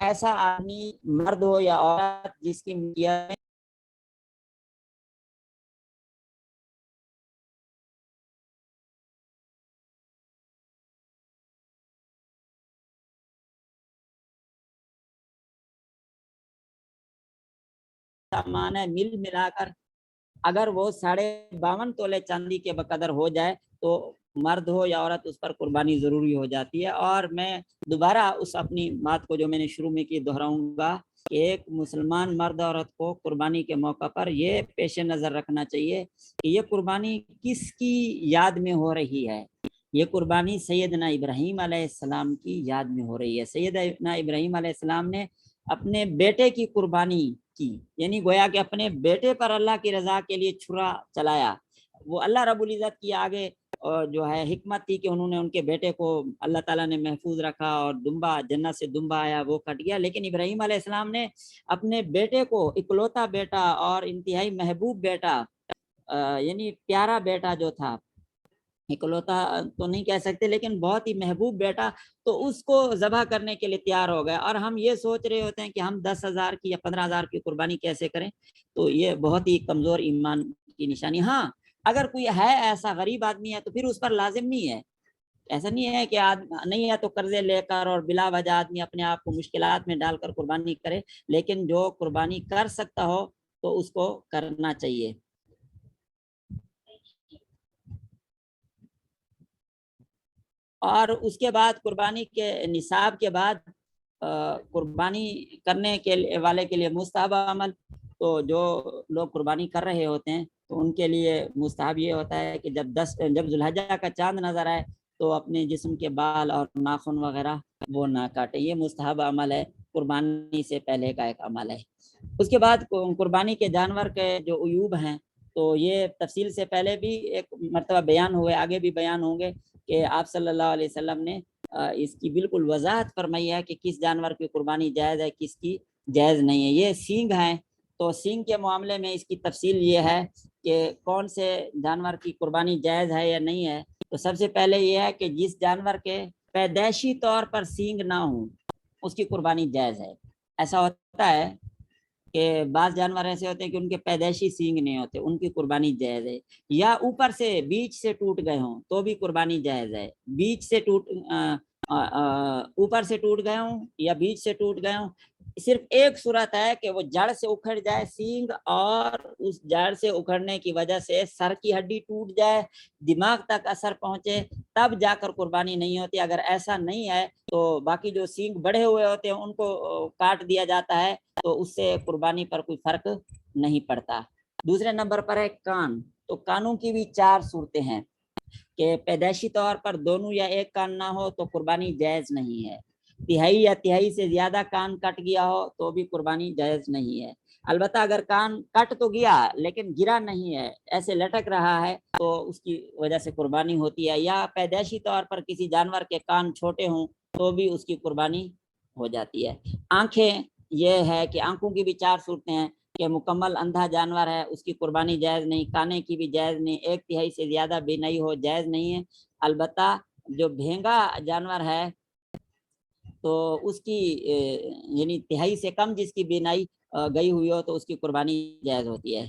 ایسا آدمی مرد ہو یا عورت جس کی سامان ہے مل ملا کر اگر وہ 52.5 تولے چاندی کے بقدر ہو جائے تو مرد ہو یا عورت اس پر قربانی ضروری ہو جاتی ہے۔ اور میں دوبارہ اس اپنی بات کو جو میں نے شروع میں کی دہراؤں گا کہ ایک مسلمان مرد عورت کو قربانی کے موقع پر یہ پیش نظر رکھنا چاہیے کہ یہ قربانی کس کی یاد میں ہو رہی ہے۔ یہ قربانی سیدنا ابراہیم علیہ السلام کی یاد میں ہو رہی ہے۔ سیدنا ابراہیم علیہ السلام نے اپنے بیٹے کی قربانی کی، یعنی گویا کہ اپنے بیٹے پر اللہ کی رضا کے لیے چھرا چلایا۔ وہ اللہ رب العزت کی آگے جو ہے حکمت تھی کہ انہوں نے ان کے بیٹے کو اللہ تعالیٰ نے محفوظ رکھا اور دمبا جنت سے دمبا آیا وہ کٹ گیا، لیکن ابراہیم علیہ السلام نے اپنے بیٹے کو اکلوتا بیٹا اور انتہائی محبوب بیٹا یعنی پیارا بیٹا جو تھا، اکلوتا تو نہیں کہہ سکتے لیکن بہت ہی محبوب بیٹا، تو اس کو ذبح کرنے کے لیے تیار ہو گئے۔ اور ہم یہ سوچ رہے ہوتے ہیں کہ ہم 10,000 کی یا 15,000 کی قربانی کیسے کریں، تو یہ بہت ہی کمزور ایمان کی نشانی۔ ہاں اگر کوئی ہے ایسا غریب آدمی ہے تو پھر اس پر لازم نہیں ہے، ایسا نہیں ہے کہ نہیں ہے تو قرضے لے کر اور بلا وجہ آدمی اپنے آپ کو مشکلات میں ڈال کر قربانی کرے، لیکن جو قربانی کر سکتا ہو تو اس کو کرنا چاہیے۔ اور اس کے بعد قربانی کے نصاب کے بعد قربانی کرنے کے والے کے لیے مستحب عمل، تو جو لوگ قربانی کر رہے ہوتے ہیں تو ان کے لیے مستحب یہ ہوتا ہے کہ جب ذوالحجہ کا چاند نظر آئے تو اپنے جسم کے بال اور ناخن وغیرہ وہ نہ کاٹے، یہ مستحب عمل ہے، قربانی سے پہلے کا ایک عمل ہے۔ اس کے بعد قربانی کے جانور کے جو عیوب ہیں تو یہ تفصیل سے پہلے بھی ایک مرتبہ بیان ہوئے، آگے بھی بیان ہوں گے کہ آپ صلی اللہ علیہ وسلم نے اس کی بالکل وضاحت فرمائی ہے کہ کس جانور کی قربانی جائز ہے کس کی جائز نہیں ہے۔ یہ سینگ ہیں، تو سینگ کے معاملے میں اس کی تفصیل یہ ہے کہ کون سے جانور کی قربانی جائز ہے یا نہیں ہے۔ تو سب سے پہلے یہ ہے کہ جس جانور کے پیدائشی طور پر سینگ نہ ہوں اس کی قربانی جائز ہے۔ ایسا ہوتا ہے کہ بعض جانور ایسے ہوتے ہیں کہ ان کے پیدائشی سینگ نہیں ہوتے، ان کی قربانی جائز ہے، یا اوپر سے بیچ سے ٹوٹ گئے ہوں تو بھی قربانی جائز ہے۔ بیچ سے اوپر سے ٹوٹ گئے ہوں یا بیچ سے ٹوٹ گئے ہوں، صرف ایک صورت ہے کہ وہ جڑ سے اکھڑ جائے سینگ اور اس جڑ سے اکھڑنے کی وجہ سے سر کی ہڈی ٹوٹ جائے، دماغ تک اثر پہنچے، تب جا کر قربانی نہیں ہوتی۔ اگر ایسا نہیں ہے تو باقی جو سینگ بڑھے ہوئے ہوتے ہیں ان کو کاٹ دیا جاتا ہے، تو اس سے قربانی پر کوئی فرق نہیں پڑتا۔ دوسرے نمبر پر ہے کان، تو کانوں کی بھی 4 صورتیں ہیں کہ پیدائشی طور پر دونوں یا ایک کان نہ ہو تو قربانی جائز نہیں ہے، تہائی یا تہائی سے زیادہ کان کٹ گیا ہو تو بھی قربانی جائز نہیں ہے۔ البتہ اگر کان کٹ تو گیا لیکن گرا نہیں ہے، ایسے لٹک رہا ہے تو اس کی وجہ سے قربانی ہوتی ہے، یا پیدائشی طور پر کسی جانور کے کان چھوٹے ہوں تو بھی اس کی قربانی ہو جاتی ہے۔ آنکھیں، یہ ہے کہ آنکھوں کی بھی 4 صورتیں ہیں کہ مکمل اندھا جانور ہے اس کی قربانی جائز نہیں، کانے کی بھی جائز نہیں، 1/3 سے زیادہ بینائی ہو جائز نہیں ہے۔ البتہ جو بھینگا جانور ہے تو اس کی یعنی تہائی سے کم جس کی بینائی گئی ہوئی ہو تو اس کی قربانی جائز ہوتی ہے۔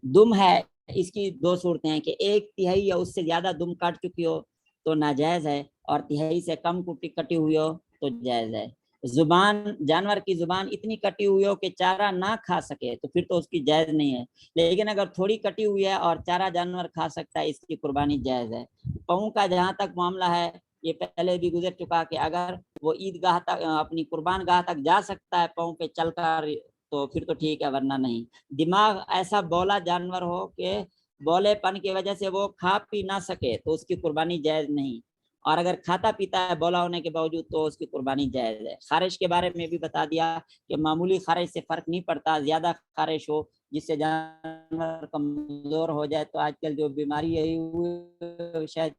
دم ہے، اس کی 2 صورتیں ہیں کہ 1/3 یا اس سے زیادہ دم کٹ چکی ہو تو ناجائز ہے، اور تہائی سے کم کٹی ہوئی ہو تو جائز ہے۔ زبان، جانور کی زبان اتنی کٹی ہوئی ہو کہ چارہ نہ کھا سکے تو پھر تو اس کی جائز نہیں ہے، لیکن اگر تھوڑی کٹی ہوئی ہے اور چارہ جانور کھا سکتا ہے اس کی قربانی جائز ہے۔ پاؤں کا جہاں تک معاملہ ہے یہ پہلے بھی گزر چکا کہ اگر وہ عیدگاہ تک اپنی قربان گاہ تک جا سکتا ہے پاؤں پہ چل کر تو پھر تو ٹھیک ہے، ورنہ نہیں۔ دماغ ایسا بولا جانور ہو کہ بولے پن کی وجہ سے وہ کھا پی نہ سکے تو اس کی قربانی جائز نہیں، اور اگر کھاتا پیتا ہے بولا ہونے کے باوجود تو اس کی قربانی جائز ہے۔ خارش کے بارے میں بھی بتا دیا کہ معمولی خارش سے فرق نہیں پڑتا، زیادہ خارش ہو جس سے جانور کمزور ہو جائے، تو آج کل جو بیماری ہے شاید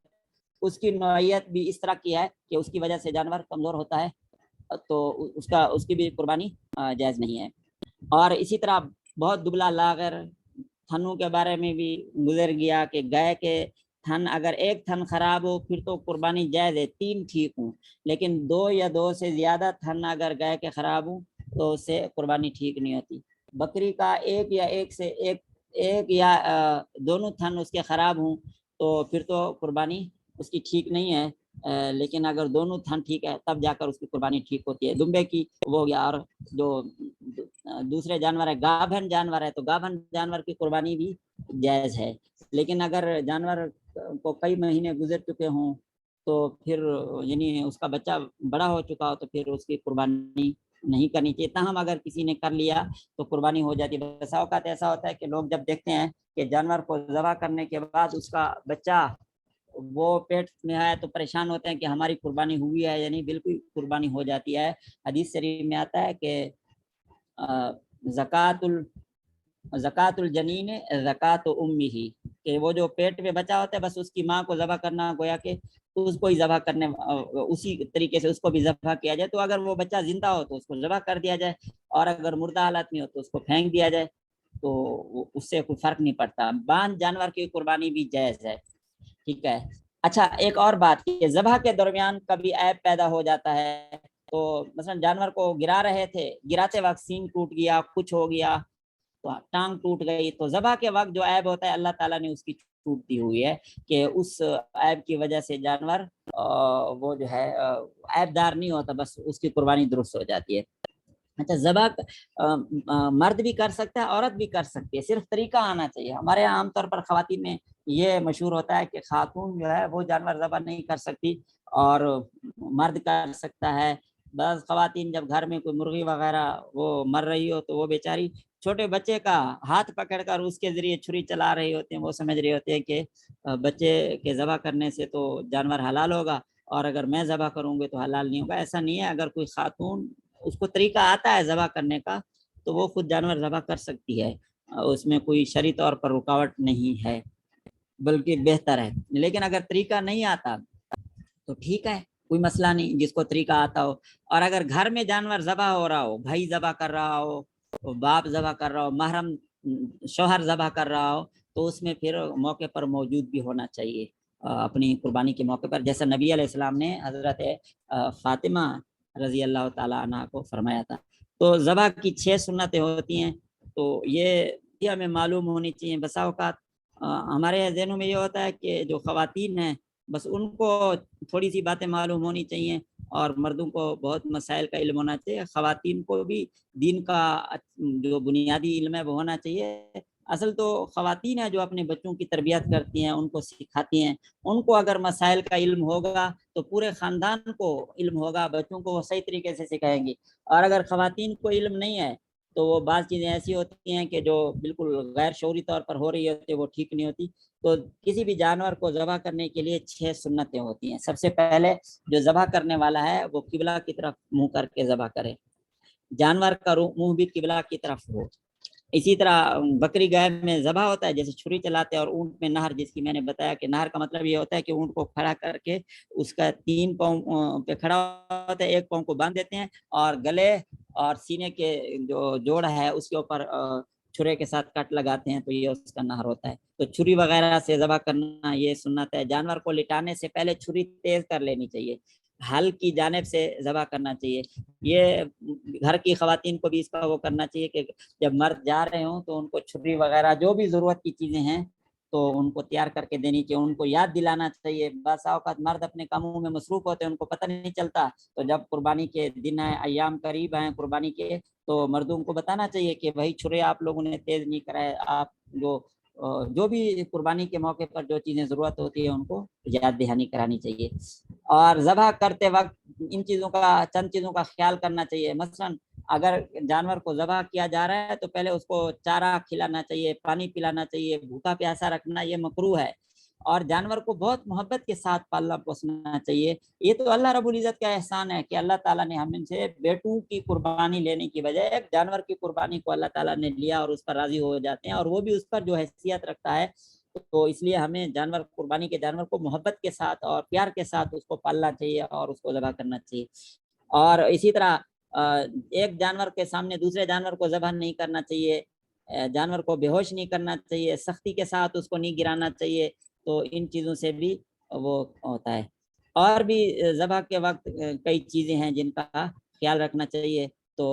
اس کی نوعیت بھی اس طرح کی ہے کہ اس کی وجہ سے جانور کمزور ہوتا ہے، تو اس کی بھی قربانی جائز نہیں ہے۔ اور اسی طرح بہت دبلا لاغر تھنوں کے بارے میں بھی گزر گیا کہ گائے کے تھن اگر ایک تھن خراب ہو پھر تو قربانی جائز ہے، 3 ٹھیک ہوں، لیکن 2 یا 2 سے زیادہ تھن اگر گائے کے خراب ہوں تو اس سے قربانی ٹھیک نہیں ہوتی۔ بکری کا ایک یا دونوں تھن اس کے خراب ہوں تو پھر تو قربانی اس کی ٹھیک نہیں ہے، لیکن اگر دونوں تھن ٹھیک ہے تب جا کر اس کی قربانی ٹھیک ہوتی ہے۔ دمبے کی وہ ہو گیا۔ اور جو دوسرے جانور ہے گابھن جانور ہے تو گابھن جانور کی قربانی بھی جائز ہے، لیکن اگر جانور کو کئی مہینے گزر چکے ہوں تو پھر یعنی اس کا بچہ بڑا ہو چکا ہو تو پھر اس کی قربانی نہیں کرنی چاہیے، تاہم اگر کسی نے کر لیا تو قربانی ہو جاتی ہے۔ بسا اوقات ایسا ہوتا ہے کہ لوگ جب دیکھتے ہیں کہ جانور کو ذبح کرنے کے بعد اس کا بچہ وہ پیٹ میں ہے تو پریشان ہوتے ہیں کہ ہماری قربانی ہوئی ہے یا نہیں، بالکل قربانی ہو جاتی ہے۔ حدیث شریف میں آتا ہے کہ زکوٰۃ الجنین زکوٰۃ امہ، کہ وہ جو پیٹ میں بچہ ہوتا ہے بس اس کی ماں کو ذبح کرنا، گویا کہ اس کو ہی ذبح کرنے، اسی طریقے سے اس کو بھی ذبح کیا جائے۔ تو اگر وہ بچہ زندہ ہو تو اس کو ذبح کر دیا جائے، اور اگر مردہ حالت میں ہو تو اس کو پھینک دیا جائے، تو اس سے کوئی فرق نہیں پڑتا۔ باندھ جانور کی قربانی بھی جائز ہے، ٹھیک ہے۔ اچھا، ایک اور بات کہ ذبح کے درمیان کبھی عیب پیدا ہو جاتا ہے، تو مثلا جانور کو گرا رہے تھے، گراتے وقت سینگ ٹوٹ گیا، کچھ ہو گیا، تو ٹانگ ٹوٹ گئی، تو ذبح کے وقت جو عیب ہوتا ہے اللہ تعالیٰ نے اس کی چھوٹ دی ہوئی ہے کہ اس عیب کی وجہ سے جانور وہ جو ہے عیب دار نہیں ہوتا، بس اس کی قربانی درست ہو جاتی ہے۔ اچھا، ذبح مرد بھی کر سکتا ہے، عورت بھی کر سکتی ہے، صرف طریقہ آنا چاہیے۔ ہمارے یہاں عام طور پر خواتین میں یہ مشہور ہوتا ہے کہ خاتون جو ہے وہ جانور ذبح نہیں کر سکتی اور مرد کر سکتا ہے۔ بعض خواتین جب گھر میں کوئی مرغی وغیرہ وہ مر رہی ہو تو وہ بیچاری چھوٹے بچے کا ہاتھ پکڑ کر اس کے ذریعے چھری چلا رہی ہوتے ہیں، وہ سمجھ رہے ہوتے ہیں کہ بچے کے ذبح کرنے سے تو جانور حلال ہوگا اور اگر میں ذبح کروں گی تو حلال نہیں ہوگا۔ ایسا نہیں ہے، اگر کوئی خاتون اس کو طریقہ آتا ہے ذبح کرنے کا تو وہ خود جانور ذبح کر سکتی ہے، اس میں کوئی شرعی طور پر رکاوٹ نہیں ہے، بلکہ بہتر ہے۔ لیکن اگر طریقہ نہیں آتا تو ٹھیک ہے، کوئی مسئلہ نہیں، جس کو طریقہ آتا ہو۔ اور اگر گھر میں جانور ذبح ہو رہا ہو، بھائی ذبح کر رہا ہو، باپ ذبح کر رہا ہو، محرم شوہر ذبح کر رہا ہو، تو اس میں پھر موقع پر موجود بھی ہونا چاہیے اپنی قربانی کے موقع پر، جیسا نبی علیہ السلام نے حضرت فاطمہ رضی اللہ تعالیٰ عنہ کو فرمایا تھا۔ تو ذبح کی 6 سنتیں ہوتی ہیں، تو یہ ہمیں معلوم ہونی چاہیے۔ بسا اوقات ہمارے ذہنوں میں یہ ہوتا ہے کہ جو خواتین ہیں بس ان کو تھوڑی سی باتیں معلوم ہونی چاہیے اور مردوں کو بہت مسائل کا علم ہونا چاہیے۔ خواتین کو بھی دین کا جو بنیادی علم ہے وہ ہونا چاہیے۔ اصل تو خواتین ہیں جو اپنے بچوں کی تربیت کرتی ہیں، ان کو سکھاتی ہیں، ان کو اگر مسائل کا علم ہوگا تو پورے خاندان کو علم ہوگا، بچوں کو وہ صحیح طریقے سے سکھائیں گی۔ اور اگر خواتین کو علم نہیں ہے تو وہ بعض چیزیں ایسی ہوتی ہیں کہ جو بالکل غیر شعوری طور پر ہو رہی ہوتی ہے، وہ ٹھیک نہیں ہوتی۔ تو کسی بھی جانور کو ذبح کرنے کے لیے 6 سنتیں ہوتی ہیں۔ سب سے پہلے جو ذبح کرنے والا ہے وہ قبلہ کی طرف منہ کر کے ذبح کرے، جانور کا منہ بھی قبلہ کی طرف ہو۔ اسی طرح بکری گائے میں ذبح ہوتا ہے جیسے چھری چلاتے ہیں، اور اونٹ میں نہر، جس کی میں نے بتایا کہ نہر کا مطلب یہ ہوتا ہے کہ اونٹ کو کھڑا کر کے اس کا 3 پاؤں پہ کھڑا ہوتا ہے، 1 پاؤں کو باندھ دیتے ہیں اور گلے اور سینے کے جو جوڑ ہے اس کے اوپر چھرے کے ساتھ کٹ لگاتے ہیں، تو یہ اس کا نہر ہوتا ہے۔ تو چھری وغیرہ سے ذبح کرنا یہ سنت ہے۔ جانور کو لٹانے سے پہلے چھری تیز کر لینی چاہیے، حل کی جانب سے ذبح کرنا چاہیے۔ یہ گھر کی خواتین کو بھی اس کا وہ کرنا چاہیے کہ جب مرد جا رہے ہوں تو ان کو چھری وغیرہ جو بھی ضرورت کی چیزیں ہیں تو ان کو تیار کر کے دینی چاہیے، ان کو یاد دلانا چاہیے۔ بعض اوقات مرد اپنے کاموں میں مصروف ہوتے ہیں، ان کو پتہ نہیں چلتا، تو جب قربانی کے دن ہیں، ایام قریب ہیں قربانی کے، تو مردوں کو بتانا چاہیے کہ بھائی چھرے آپ لوگوں نے تیز نہیں کرائے، آپ جو بھی قربانی کے موقع پر جو چیزیں ضرورت ہوتی ہے ان کو یاد دہانی کرانی چاہیے۔ اور ذبح کرتے وقت ان چیزوں کا چند چیزوں کا خیال کرنا چاہیے۔ مثلا اگر جانور کو ذبح کیا جا رہا ہے تو پہلے اس کو چارہ کھلانا چاہیے، پانی پلانا چاہیے، بھوکا پیاسا رکھنا یہ مکروہ ہے۔ اور جانور کو بہت محبت کے ساتھ پالنا پوسنا چاہیے۔ یہ تو اللہ رب العزت کا احسان ہے کہ اللہ تعالیٰ نے ہم سے بیٹوں کی قربانی لینے کی بجائے ایک جانور کی قربانی کو اللہ تعالیٰ نے لیا اور اس پر راضی ہو جاتے ہیں، اور وہ بھی اس پر جو حیثیت رکھتا ہے۔ تو اس لیے ہمیں جانور قربانی کے جانور کو محبت کے ساتھ اور پیار کے ساتھ اس کو پالنا چاہیے اور اس کو ذبح کرنا چاہیے۔ اور اسی طرح ایک جانور کے سامنے دوسرے جانور کو ذبح نہیں کرنا چاہیے، جانور کو بے ہوش نہیں کرنا چاہیے، سختی کے ساتھ اس کو نہیں گرانا چاہیے۔ تو ان چیزوں سے بھی وہ ہوتا ہے۔ اور بھی ذبح کے وقت کئی چیزیں ہیں جن کا خیال رکھنا چاہیے۔ تو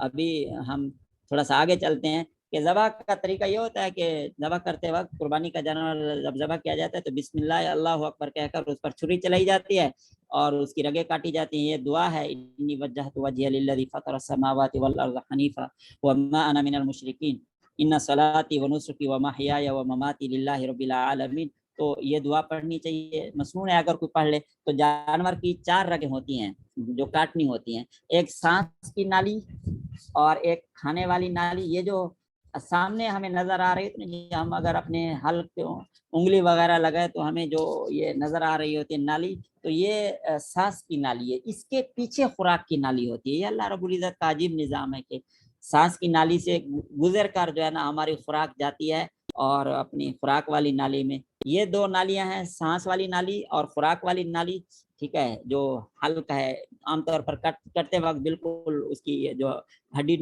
ابھی ہم تھوڑا سا آگے چلتے ہیں کہ ذبح کا طریقہ یہ ہوتا ہے کہ ذبح کرتے وقت قربانی کا جانور جب ذبح کیا جاتا ہے تو بسم اللہ اللہ اکبر کہہ کر اس پر چھری چلائی جاتی ہے اور اس کی رگیں کاٹی جاتی ہیں۔ یہ دعا ہے، انی وجہت وجہی للذی فطر السماوات والارض حنیفا وما انا من المشرکین ان صلاتی ونسکی ومحیای ومماتی للہ رب العالمین۔ تو یہ دعا پڑھنی چاہیے، مسنون ہے اگر کوئی پڑھ لے۔ تو جانور کی 4 رگیں ہوتی ہیں جو کاٹنی ہوتی ہیں، ایک سانس کی نالی اور ایک کھانے والی نالی۔ یہ جو سامنے ہمیں نظر آ رہی ہے، ہم اگر اپنے حلق انگلی وغیرہ لگائے تو ہمیں جو یہ نظر آ رہی ہوتی ہے نالی، تو یہ سانس کی نالی ہے۔ اس کے پیچھے خوراک کی نالی ہوتی ہے۔ یہ اللہ رب العزت کا عجیب نظام ہے کہ سانس کی نالی سے گزر کر جو ہے نا ہماری خوراک جاتی ہے اور اپنی خوراک والی نالی میں۔ یہ 2 نالیاں ہیں، سانس والی نالی اور خوراک والی نالی، ٹھیک ہے، جو حلق ہے عام طور پر کرتے وقت بالکل اس کی جو ہڈی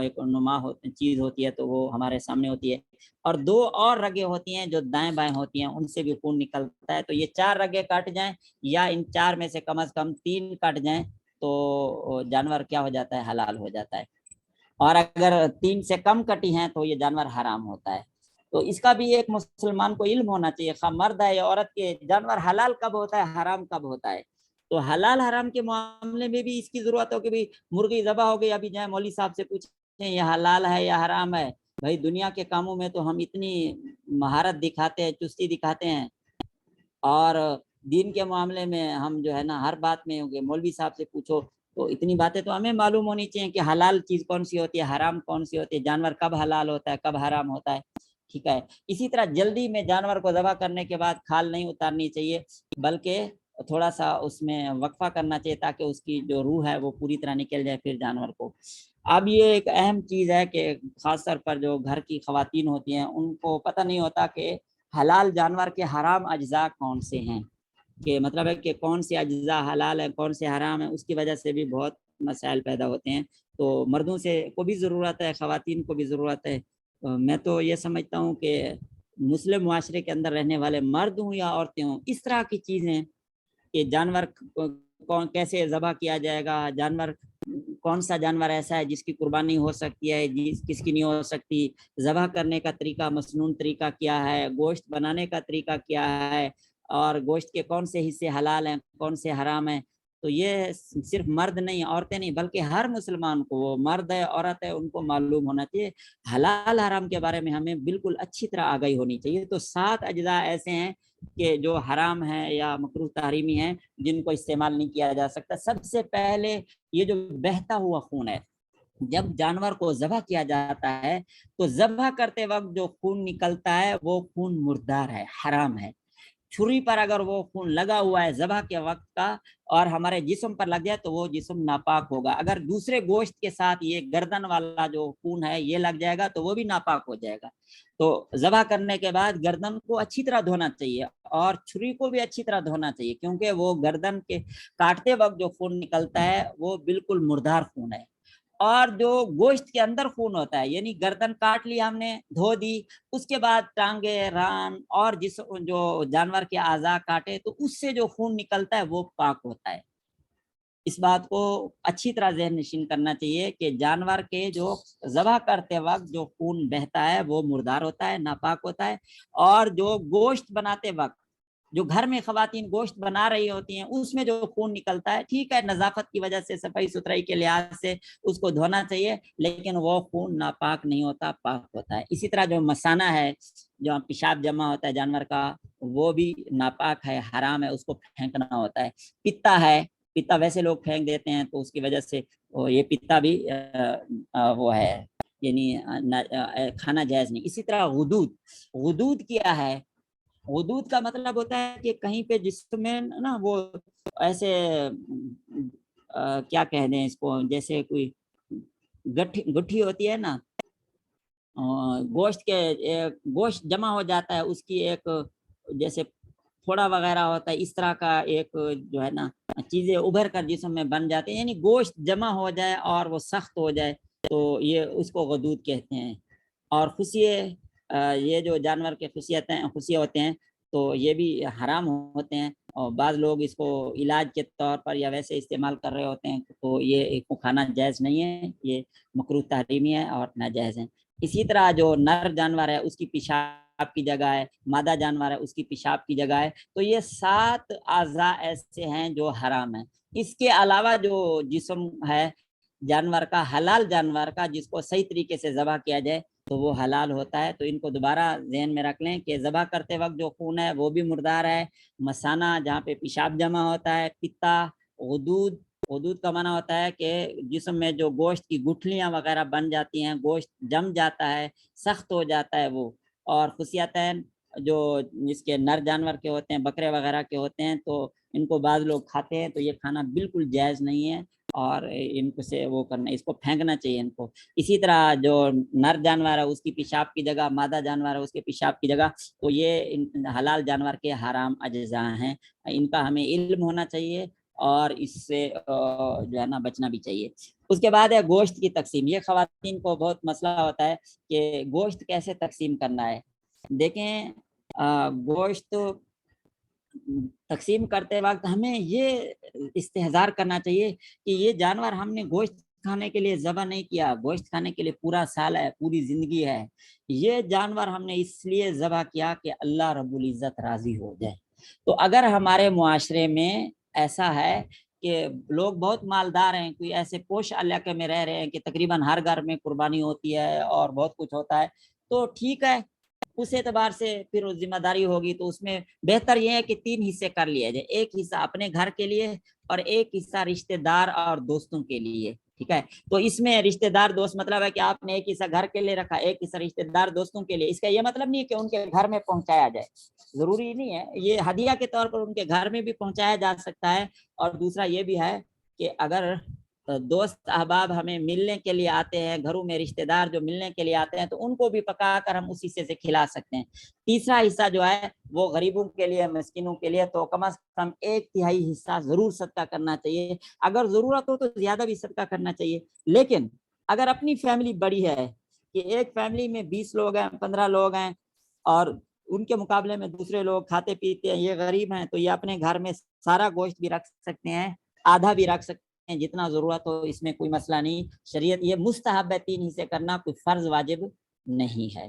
ایک نما چیز ہوتی ہے تو وہ ہمارے سامنے ہوتی ہے۔ اور 2 اور رگیں ہوتی ہیں جو دائیں بائیں ہوتی ہیں، ان سے بھی خون نکلتا ہے۔ تو یہ 4 رگیں کاٹ جائیں یا ان 4 میں سے کم از کم 3 کٹ جائیں تو جانور کیا ہو جاتا ہے، حلال ہو جاتا ہے۔ اور اگر 3 سے کم کٹی ہیں تو یہ جانور حرام ہوتا ہے۔ تو اس کا بھی ایک مسلمان کو علم ہونا چاہیے، خواہ مرد ہے یا عورت کے، جانور حلال کب ہوتا ہے، حرام کب ہوتا ہے۔ تو حلال حرام کے معاملے میں بھی اس کی ضرورت ہو کہ بھی مرغی ذبح ہو گئی، ابھی جائیں مولوی صاحب سے پوچھیں یہ حلال ہے یا حرام ہے۔ بھائی دنیا کے کاموں میں تو ہم اتنی مہارت دکھاتے ہیں، چستی دکھاتے ہیں، اور دین کے معاملے میں ہم جو ہے نا ہر بات میں مولوی صاحب سے پوچھو تو اتنی باتیں تو ہمیں معلوم ہونی چاہیے کہ حلال چیز کون سی ہوتی ہے، حرام کون سی ہوتی ہے، جانور کب حلال ہوتا ہے، کب حرام ہوتا ہے، ٹھیک ہے۔ اسی طرح جلدی میں جانور کو ذبح کرنے کے بعد کھال نہیں اتارنی چاہیے، بلکہ تھوڑا سا اس میں وقفہ کرنا چاہیے تاکہ اس کی جو روح ہے وہ پوری طرح نکل جائے پھر جانور کو۔ اب یہ ایک اہم چیز ہے کہ خاص طور پر جو گھر کی خواتین ہوتی ہیں ان کو پتہ نہیں ہوتا کہ حلال جانور کے حرام اجزاء کون سے ہیں، کہ مطلب ہے کہ کون سے اجزاء حلال ہیں کون سے حرام ہیں۔ اس کی وجہ سے بھی بہت مسائل پیدا ہوتے ہیں۔ تو مردوں سے کو بھی ضرورت ہے، خواتین کو بھی ضرورت ہے۔ میں تو یہ سمجھتا ہوں کہ مسلم معاشرے کے اندر رہنے والے مرد ہوں یا عورتیں ہوں، اس طرح کی چیزیں کہ جانور کون کیسے ذبح کیا جائے گا، جانور کون سا جانور ایسا ہے جس کی قربانی ہو سکتی ہے، کس کی نہیں ہو سکتی، ذبح کرنے کا طریقہ مسنون طریقہ کیا ہے، گوشت بنانے کا طریقہ کیا ہے، اور گوشت کے کون سے حصے حلال ہیں کون سے حرام ہیں۔ تو یہ صرف مرد نہیں، عورتیں نہیں، بلکہ ہر مسلمان کو، وہ مرد ہے عورت ہے، ان کو معلوم ہونا چاہیے۔ حلال حرام کے بارے میں ہمیں بالکل اچھی طرح آگاہی ہونی چاہیے۔ تو 7 اجزاء ایسے ہیں کہ جو حرام ہیں یا مکروہ تحریمی ہیں جن کو استعمال نہیں کیا جا سکتا۔ سب سے پہلے یہ جو بہتا ہوا خون ہے، جب جانور کو ذبح کیا جاتا ہے تو ذبح کرتے وقت جو خون نکلتا ہے وہ خون مردار ہے، حرام ہے۔ چھری پر اگر وہ خون لگا ہوا ہے ذبح کے وقت کا اور ہمارے جسم پر لگ جائے تو وہ جسم ناپاک ہوگا۔ اگر دوسرے گوشت کے ساتھ یہ گردن والا جو خون ہے یہ لگ جائے گا تو وہ بھی ناپاک ہو جائے گا۔ تو ذبح کرنے کے بعد گردن کو اچھی طرح دھونا چاہیے اور چھری کو بھی اچھی طرح دھونا چاہیے، کیونکہ وہ گردن کے کاٹتے وقت جو خون نکلتا ہے وہ بالکل مردار خون ہے۔ اور جو گوشت کے اندر خون ہوتا ہے، یعنی گردن کاٹ لی ہم نے، دھو دی، اس کے بعد ٹانگے، ران اور جو جانور کے اعضاء کاٹے تو اس سے جو خون نکلتا ہے وہ پاک ہوتا ہے۔ اس بات کو اچھی طرح ذہن نشین کرنا چاہیے کہ جانور کے جو ذبح کرتے وقت جو خون بہتا ہے وہ مردار ہوتا ہے، ناپاک ہوتا ہے۔ اور جو گوشت بناتے وقت جو گھر میں خواتین گوشت بنا رہی ہوتی ہیں اس میں جو خون نکلتا ہے، ٹھیک ہے، نظافت کی وجہ سے، صفائی ستھرائی کے لحاظ سے اس کو دھونا چاہیے، لیکن وہ خون ناپاک نہیں ہوتا، پاک ہوتا ہے۔ اسی طرح جو مثانہ ہے، جو پیشاب جمع ہوتا ہے جانور کا، وہ بھی ناپاک ہے، حرام ہے، اس کو پھینکنا ہوتا ہے۔ پتا ہے، پتا ویسے لوگ پھینک دیتے ہیں تو اس کی وجہ سے یہ پتا بھی وہ ہے، یعنی کھانا جائز نہیں۔ اسی طرح غدود کیا ہے، غدود کا مطلب ہوتا ہے کہ کہیں پہ جسم میں نا وہ ایسے کیا کہہ دیں اس کو، جیسے کوئی گٹھی ہوتی ہے نا، گوشت کے گوشت جمع ہو جاتا ہے، اس کی ایک جیسے پھوڑا وغیرہ ہوتا ہے، اس طرح کا ایک جو ہے نا چیزیں ابھر کر جسم میں بن جاتے ہیں، یعنی گوشت جمع ہو جائے اور وہ سخت ہو جائے تو یہ اس کو غدود کہتے ہیں۔ اور خصیے، یہ جو جانور کے خصیے ہوتے ہیں تو یہ بھی حرام ہوتے ہیں، اور بعض لوگ اس کو علاج کے طور پر یا ویسے استعمال کر رہے ہوتے ہیں، تو یہ کو کھانا جائز نہیں ہے، یہ مکروہ تحریمی ہے اور ناجائز ہے۔ اسی طرح جو نر جانور ہے اس کی پیشاب کی جگہ ہے، مادہ جانور ہے اس کی پیشاب کی جگہ ہے، تو یہ 7 اعضاء ایسے ہیں جو حرام ہیں۔ اس کے علاوہ جو جسم ہے جانور کا، حلال جانور کا، جس کو صحیح طریقے سے ذبح کیا جائے تو وہ حلال ہوتا ہے۔ تو ان کو دوبارہ ذہن میں رکھ لیں کہ ذبح کرتے وقت جو خون ہے وہ بھی مردار ہے، مثانہ جہاں پہ پیشاب جمع ہوتا ہے، پتا، غدود، غدود کا معنی ہوتا ہے کہ جسم میں جو گوشت کی گٹھلیاں وغیرہ بن جاتی ہیں، گوشت جم جاتا ہے، سخت ہو جاتا ہے وہ۔ اور خصیتین جو جس کے نر جانور کے ہوتے ہیں، بکرے وغیرہ کے ہوتے ہیں، تو ان کو بعض لوگ کھاتے ہیں، تو یہ کھانا بالکل جائز نہیں ہے، اور ان کو سے وہ کرنا، اس کو پھینکنا چاہیے ان کو۔ اسی طرح جو نر جانور ہے اس کی پیشاب کی جگہ، مادہ جانور ہے اس کے پیشاب کی جگہ، تو یہ حلال جانور کے حرام اجزاء ہیں، ان کا ہمیں علم ہونا چاہیے اور اس سے جو ہے نا بچنا بھی چاہیے۔ اس کے بعد ہے گوشت کی تقسیم۔ یہ خواتین کو بہت مسئلہ ہوتا ہے کہ گوشت کیسے تقسیم کرنا ہے۔ دیکھیں گوشت تقسیم کرتے وقت ہمیں یہ استحضار کرنا چاہیے کہ یہ جانور ہم نے گوشت کھانے کے لیے ذبح نہیں کیا، گوشت کھانے کے لیے پورا سال ہے، پوری زندگی ہے، یہ جانور ہم نے اس لیے ذبح کیا کہ اللہ رب العزت راضی ہو جائے۔ تو اگر ہمارے معاشرے میں ایسا ہے کہ لوگ بہت مالدار ہیں، کوئی ایسے پوش علاقے میں رہ رہے ہیں کہ تقریباً ہر گھر میں قربانی ہوتی ہے اور بہت کچھ ہوتا ہے، تو ٹھیک ہے، اس اعتبار سے پھر ذمہ داری ہوگی تو اس میں بہتر یہ ہے کہ 3 حصے کر لیے جائے، ایک حصہ اپنے گھر کے لیے اور ایک حصہ رشتہ دار اور دوستوں کے لیے، ٹھیک ہے۔ تو اس میں رشتہ دار دوست مطلب ہے کہ آپ نے ایک حصہ گھر کے لیے رکھا، ایک حصہ رشتہ دار دوستوں کے لیے، اس کا یہ مطلب نہیں ہے کہ ان کے گھر میں پہنچایا جائے، ضروری نہیں ہے، یہ ہدیہ کے طور پر ان کے گھر میں بھی پہنچایا جا سکتا ہے۔ اور دوسرا یہ بھی ہے کہ اگر دوست احباب ہمیں ملنے کے لیے آتے ہیں، گھروں میں رشتہ دار جو ملنے کے لیے آتے ہیں، تو ان کو بھی پکا کر ہم اس حصے سے کھلا سکتے ہیں۔ تیسرا حصہ جو ہے وہ غریبوں کے لیے، مسکینوں کے لیے، تو کم از کم 1/3 حصہ ضرور صدقہ کرنا چاہیے، اگر ضرورت ہو تو زیادہ بھی صدقہ کرنا چاہیے۔ لیکن اگر اپنی فیملی بڑی ہے کہ ایک فیملی میں 20 لوگ ہیں، 15 لوگ ہیں، اور ان کے مقابلے میں دوسرے لوگ کھاتے پیتے ہیں، یہ غریب ہیں، تو یہ اپنے گھر میں سارا گوشت بھی رکھ سکتے ہیں، آدھا بھی رکھ سکتے ہیں، جتنا ضرورت ہو، اس میں کوئی مسئلہ نہیں۔ شریعت یہ مستحب ہے 3 حصے کرنا، کوئی فرض واجب نہیں ہے،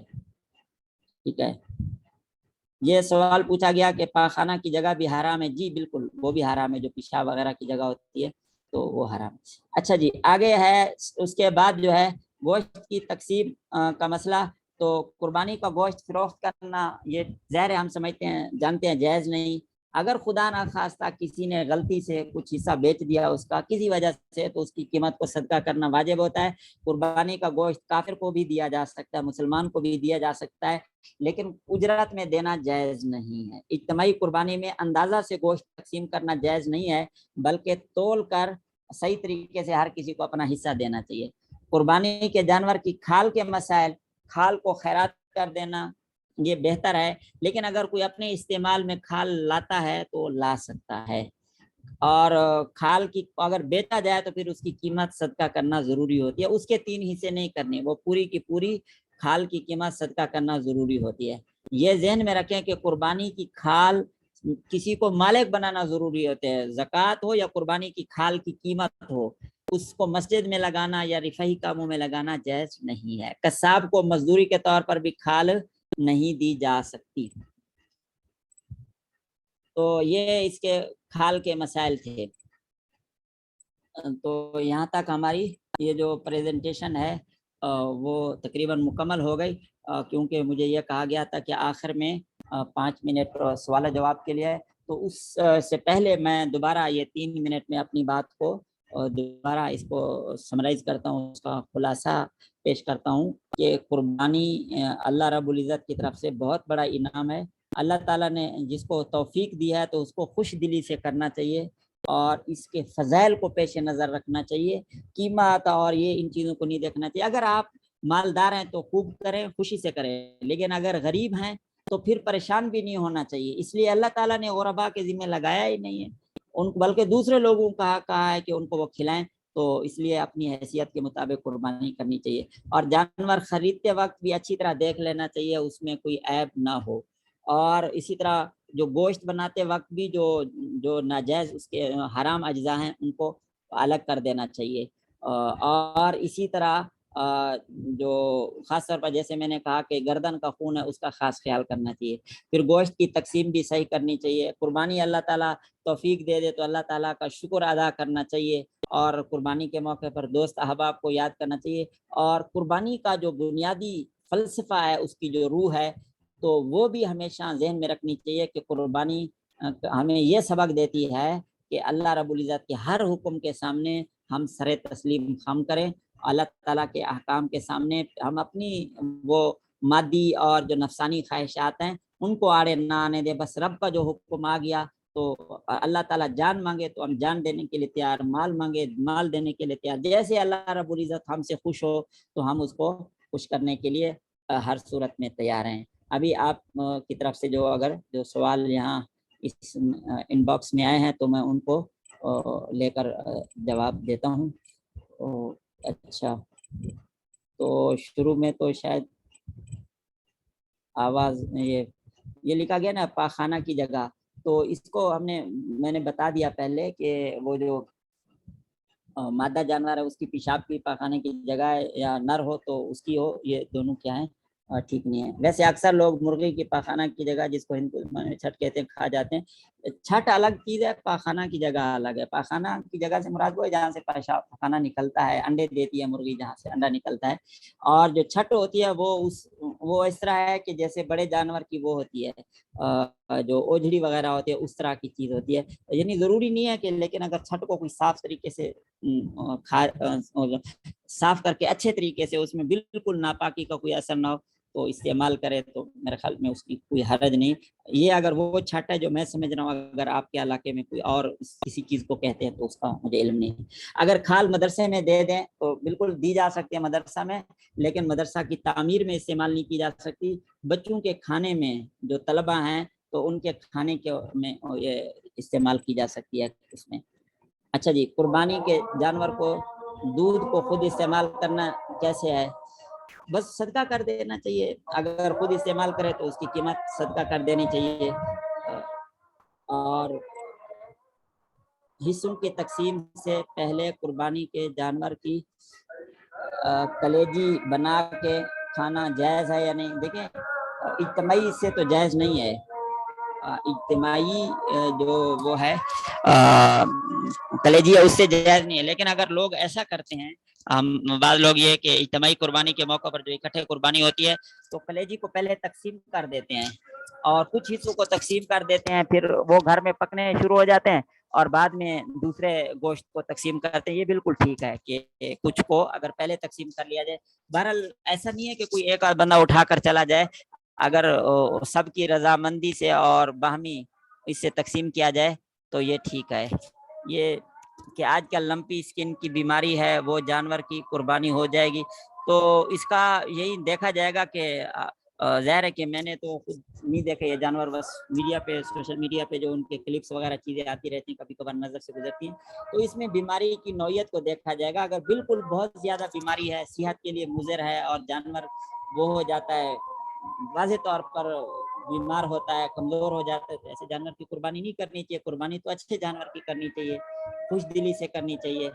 ٹھیک ہے۔ یہ سوال پوچھا گیا کہ پاخانہ کی جگہ بھی حرام ہے، جی بالکل وہ بھی حرام ہے، جو پیشاب وغیرہ کی جگہ ہوتی ہے تو وہ حرام۔ اچھا جی، آگے ہے اس کے بعد جو ہے گوشت کی تقسیم کا مسئلہ۔ تو قربانی کا گوشت فروخت کرنا یہ ظاہر ہے ہم سمجھتے ہیں، جانتے ہیں جائز نہیں۔ اگر خدا نہ خواستہ کسی نے غلطی سے کچھ حصہ بیچ دیا اس کا کسی وجہ سے، تو اس کی قیمت کو صدقہ کرنا واجب ہوتا ہے۔ قربانی کا گوشت کافر کو بھی دیا جا سکتا ہے، مسلمان کو بھی دیا جا سکتا ہے، لیکن اجرت میں دینا جائز نہیں ہے۔ اجتماعی قربانی میں اندازہ سے گوشت تقسیم کرنا جائز نہیں ہے، بلکہ تول کر صحیح طریقے سے ہر کسی کو اپنا حصہ دینا چاہیے۔ قربانی کے جانور کی کھال کے مسائل، کھال کو خیرات کر دینا یہ بہتر ہے، لیکن اگر کوئی اپنے استعمال میں کھال لاتا ہے تو لا سکتا ہے۔ اور کھال کی اگر بیچا جائے تو پھر اس کی قیمت صدقہ کرنا ضروری ہوتی ہے، اس کے 3 حصے نہیں کرنے، وہ پوری کی پوری کھال کی قیمت صدقہ کرنا ضروری ہوتی ہے۔ یہ ذہن میں رکھیں کہ قربانی کی کھال کسی کو مالک بنانا ضروری ہوتے ہیں، زکوٰۃ ہو یا قربانی کی کھال کی قیمت ہو، اس کو مسجد میں لگانا یا رفاہی کاموں میں لگانا جائز نہیں ہے۔ قصاب کو مزدوری کے طور پر بھی کھال نہیں دی جا سکتی۔ تو یہ اس کے کھال کے مسائل تھے۔ تو یہاں تک ہماری یہ جو پریزنٹیشن ہے وہ تقریباً مکمل ہو گئی، کیونکہ مجھے یہ کہا گیا تھا کہ آخر میں 5 منٹ سوال جواب کے لیے ہے، تو اس سے پہلے میں دوبارہ یہ 3 منٹ میں اپنی بات کو دوبارہ اس کو سمرائز کرتا ہوں، اس کا خلاصہ پیش کرتا ہوں کہ قربانی اللہ رب العزت کی طرف سے بہت بڑا انعام ہے۔ اللہ تعالیٰ نے جس کو توفیق دیا ہے تو اس کو خوش دلی سے کرنا چاہیے اور اس کے فضائل کو پیش نظر رکھنا چاہیے، قیمت اور یہ ان چیزوں کو نہیں دیکھنا چاہیے۔ اگر آپ مالدار ہیں تو خوب کریں، خوشی سے کریں، لیکن اگر غریب ہیں تو پھر پریشان بھی نہیں ہونا چاہیے۔ اس لیے اللہ تعالیٰ نے غربا کے ذمہ لگایا ہی نہیں ہے ان، بلکہ دوسرے لوگوں کا کہا ہے کہ ان کو وہ کھلائیں، تو اس لیے اپنی حیثیت کے مطابق قربانی کرنی چاہیے۔ اور جانور خریدتے وقت بھی اچھی طرح دیکھ لینا چاہیے اس میں کوئی عیب نہ ہو، اور اسی طرح جو گوشت بناتے وقت بھی جو ناجائز اس کے حرام اجزاء ہیں ان کو الگ کر دینا چاہیے۔ اور اسی طرح جو خاص طور پر جیسے میں نے کہا کہ گردن کا خون ہے اس کا خاص خیال کرنا چاہیے۔ پھر گوشت کی تقسیم بھی صحیح کرنی چاہیے۔ قربانی اللہ تعالیٰ توفیق دے دے تو اللہ تعالیٰ کا شکر ادا کرنا چاہیے، اور قربانی کے موقع پر دوست احباب کو یاد کرنا چاہیے۔ اور قربانی کا جو بنیادی فلسفہ ہے، اس کی جو روح ہے، تو وہ بھی ہمیشہ ذہن میں رکھنی چاہیے کہ قربانی ہمیں یہ سبق دیتی ہے کہ اللہ رب العزت کے ہر حکم کے سامنے ہم سر تسلیم خم کریں، اللہ تعالیٰ کے احکام کے سامنے ہم اپنی وہ مادی اور جو نفسانی خواہشات ہیں ان کو آڑے نہ آنے دیں۔ بس رب کا جو حکم آ گیا تو اللہ تعالیٰ جان مانگے تو ہم جان دینے کے لیے تیار، مال مانگے مال دینے کے لیے تیار۔ جیسے اللہ رب العزت ہم سے خوش ہو تو ہم اس کو خوش کرنے کے لیے ہر صورت میں تیار ہیں۔ ابھی آپ کی طرف سے اگر جو سوال یہاں اس ان باکس میں آئے ہیں تو میں ان کو لے کر جواب دیتا ہوں۔ اچھا، تو شروع میں تو شاید آواز یہ لکھا گیا نا پاخانہ کی جگہ، تو اس کو میں نے بتا دیا پہلے کہ وہ جو مادہ جانور ہے اس کی پیشاب کی پاخانے کی جگہ ہے، یا نر ہو تو اس کی ہو، یہ دونوں کیا ہیں ٹھیک نہیں ہے۔ ویسے اکثر لوگ مرغی کی پاخانہ کی جگہ، جس کو ہندو میں چھٹ کہتے ہیں، کھا جاتے ہیں۔ چھٹ الگ چیز ہے، پاخانہ کی جگہ الگ ہے۔ پاخانہ کی جگہ سے مراد وہ ہے جہاں سے پاخانہ نکلتا ہے، انڈے دیتی ہے مرغی جہاں سے انڈا نکلتا ہے۔ اور جو چھٹ ہوتی ہے وہ اس طرح ہے کہ جیسے بڑے جانور کی وہ ہوتی ہے جو اوجھڑی وغیرہ ہوتی ہے، اس طرح کی چیز ہوتی ہے۔ یعنی ضروری نہیں ہے کہ، لیکن اگر چھٹ کو کوئی صاف طریقے سے صاف کر کے اچھے طریقے سے اس میں بالکل ناپاکی کا کوئی اثر نہ ہو تو استعمال کرے تو میرے خیال میں اس کی کوئی حرج نہیں۔ یہ اگر وہ چھٹ ہے جو میں سمجھ رہا ہوں، اگر آپ کے علاقے میں کوئی اور کسی چیز کو کہتے ہیں تو اس کا مجھے علم نہیں ہے۔ اگر کھال مدرسے میں دے دیں تو بالکل دی جا سکتی ہے مدرسہ میں، لیکن مدرسہ کی تعمیر میں استعمال نہیں کی جا سکتی۔ بچوں کے کھانے میں جو طلبہ ہیں تو ان کے کھانے کے میں یہ استعمال کی جا سکتی ہے اس میں۔ اچھا جی، قربانی کے جانور کو دودھ کو خود استعمال کرنا کیسے ہے؟ بس صدقہ کر دینا چاہیے۔ اگر خود استعمال کرے تو اس کی قیمت صدقہ کر دینی چاہیے۔ اور حصوں کی تقسیم سے پہلے قربانی کے جانور کی کلیجی بنا کے کھانا جائز ہے یا نہیں؟ دیکھیں، اجتماعی سے تو جائز نہیں ہے۔ اجتماعی جو وہ ہے کلیجی ہے اس سے جائز نہیں ہے، لیکن اگر لوگ ایسا کرتے ہیں، بعض لوگ یہ کہ اجتماعی قربانی کے موقع پر جو اکٹھے قربانی ہوتی ہے تو کلیجی کو پہلے تقسیم کر دیتے ہیں اور کچھ حصوں کو تقسیم کر دیتے ہیں، پھر وہ گھر میں پکنے شروع ہو جاتے ہیں اور بعد میں دوسرے گوشت کو تقسیم کرتے ہیں۔ یہ بالکل ٹھیک ہے کہ کچھ کو اگر پہلے تقسیم کر لیا جائے۔ بہرحال ایسا نہیں ہے کہ کوئی ایک بندہ اٹھا کر چلا جائے، اگر سب کی رضامندی سے اور باہمی اس سے تقسیم کیا جائے تو یہ ٹھیک ہے۔ یہ کہ آج کل لمپی اسکن کی بیماری ہے، وہ جانور کی قربانی ہو جائے گی تو اس کا یہی دیکھا جائے گا کہ ظاہر ہے کہ میں نے تو خود نہیں دیکھا یہ جانور، بس میڈیا پہ، سوشل میڈیا پہ جو ان کے کلپس وغیرہ چیزیں آتی رہتی ہیں، کبھی کبھار نظر سے گزرتی ہیں، تو اس میں بیماری کی نوعیت کو دیکھا جائے گا۔ اگر بالکل بہت زیادہ بیماری ہے، صحت کے لیے مضر ہے اور جانور وہ ہو جاتا ہے، واضح طور پر بیمار ہوتا ہے، کمزور ہو جاتا ہے، تو ایسے جانور کی قربانی نہیں کرنی چاہیے۔ قربانی تو اچھے جانور کی کرنی چاہیے، خوش دلی سے کرنی چاہیے۔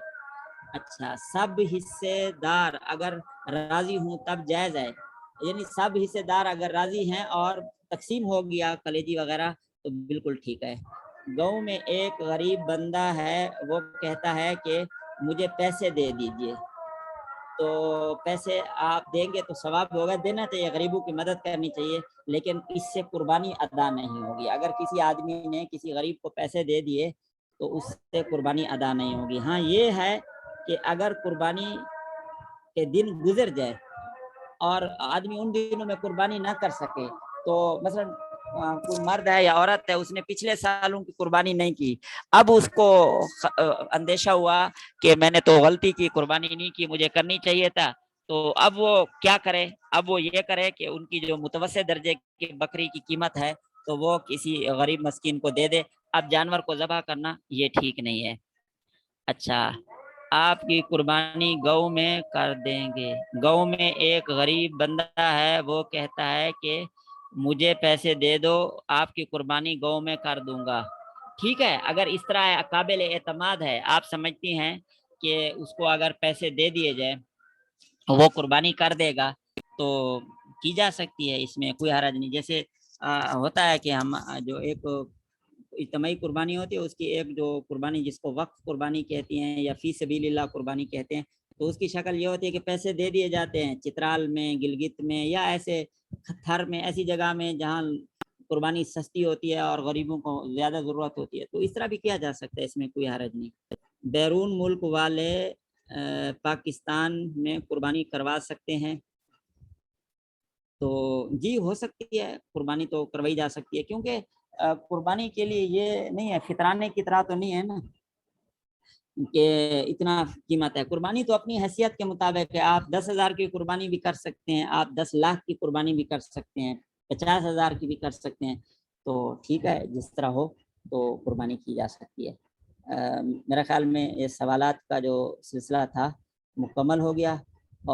اچھا، سب حصے دار اگر راضی ہوں تب جائز ہے؟ یعنی سب حصے دار اگر راضی ہیں اور تقسیم ہو گیا کلیجی وغیرہ تو بالکل ٹھیک ہے۔ گاؤں میں ایک غریب بندہ ہے، وہ کہتا ہے کہ مجھے پیسے دے دیجئے، تو پیسے آپ دیں گے تو ثواب ہوگا، دینا چاہیے، غریبوں کی مدد کرنی چاہیے، لیکن اس سے قربانی ادا نہیں ہوگی۔ اگر کسی آدمی نے کسی غریب کو پیسے دے دیے تو اس سے قربانی ادا نہیں ہوگی۔ ہاں یہ ہے کہ اگر قربانی کے دن گزر جائے اور آدمی ان دنوں میں قربانی نہ کر سکے تو مثلا کوئی مرد ہے یا عورت ہے، اس نے پچھلے سالوں کی قربانی نہیں کی، اب اس کو اندیشہ ہوا کہ میں نے تو غلطی کی، قربانی نہیں کی، مجھے کرنی چاہیے تھا، تو اب وہ کیا کرے؟ اب وہ یہ کرے کہ ان کی جو متوسط درجے کی بکری کی قیمت ہے تو وہ کسی غریب مسکین کو دے دے۔ اب جانور کو ذبح کرنا یہ ٹھیک نہیں ہے۔ اچھا، آپ کی قربانی گاؤں میں کر دیں گے۔ گاؤں میں ایک غریب بندہ ہے، وہ کہتا ہے کہ مجھے پیسے دے دو، آپ کی قربانی گاؤں میں کر دوں گا۔ ٹھیک ہے، اگر اس طرح قابل اعتماد ہے، آپ سمجھتی ہیں کہ اس کو اگر پیسے دے دیے جائے وہ قربانی کر دے گا تو کی جا سکتی ہے، اس میں کوئی حرج نہیں۔ جیسے ہوتا ہے کہ ہم جو ایک اجتماعی قربانی ہوتی ہے، اس کی ایک جو قربانی جس کو وقف قربانی کہتی ہیں یا فی سبیل اللہ قربانی کہتے ہیں، تو اس کی شکل یہ ہوتی ہے کہ پیسے دے دیے جاتے ہیں چترال میں، گلگت میں، یا ایسے تھر میں، ایسی جگہ میں جہاں قربانی سستی ہوتی ہے اور غریبوں کو زیادہ ضرورت ہوتی ہے، تو اس طرح بھی کیا جا سکتا ہے، اس میں کوئی حرج نہیں۔ بیرون ملک والے پاکستان میں قربانی کروا سکتے ہیں؟ تو جی ہو سکتی ہے، قربانی تو کروائی جا سکتی ہے، کیونکہ قربانی کے لیے یہ نہیں ہے، فطرانے کی طرح تو نہیں ہے نا کہ اتنا قیمت ہے۔ قربانی تو اپنی حیثیت کے مطابق ہے، آپ 10,000 کی قربانی بھی کر سکتے ہیں، آپ 10 لاکھ کی قربانی بھی کر سکتے ہیں، 50,000 کی بھی کر سکتے ہیں، تو ٹھیک ہے، جس طرح ہو تو قربانی کی جا سکتی ہے۔ میرا خیال میں یہ سوالات کا جو سلسلہ تھا مکمل ہو گیا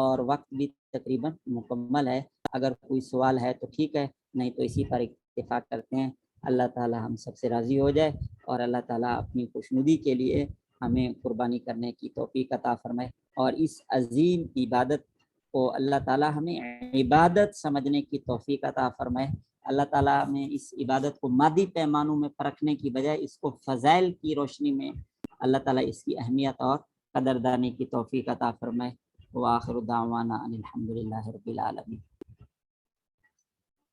اور وقت بھی تقریباً مکمل ہے۔ اگر کوئی سوال ہے تو ٹھیک ہے، نہیں تو اسی پر اتفاق کرتے ہیں۔ اللہ تعالی ہم سب سے راضی ہو جائے اور اللہ تعالیٰ اپنی خوشنودی کے لیے ہمیں قربانی کرنے کی توفیق عطا فرمائے، اور اس عظیم عبادت کو اللہ تعالیٰ ہمیں عبادت سمجھنے کی توفیق عطا فرمائے۔ اللہ تعالیٰ ہمیں اس عبادت کو مادی پیمانوں میں پرکھنے کی بجائے اس کو فضائل کی روشنی میں اللہ تعالیٰ اس کی اہمیت اور قدردانی کی توفیق عطا فرمائے۔ وآخر دعوانا ان الحمد للہ رب العالمین۔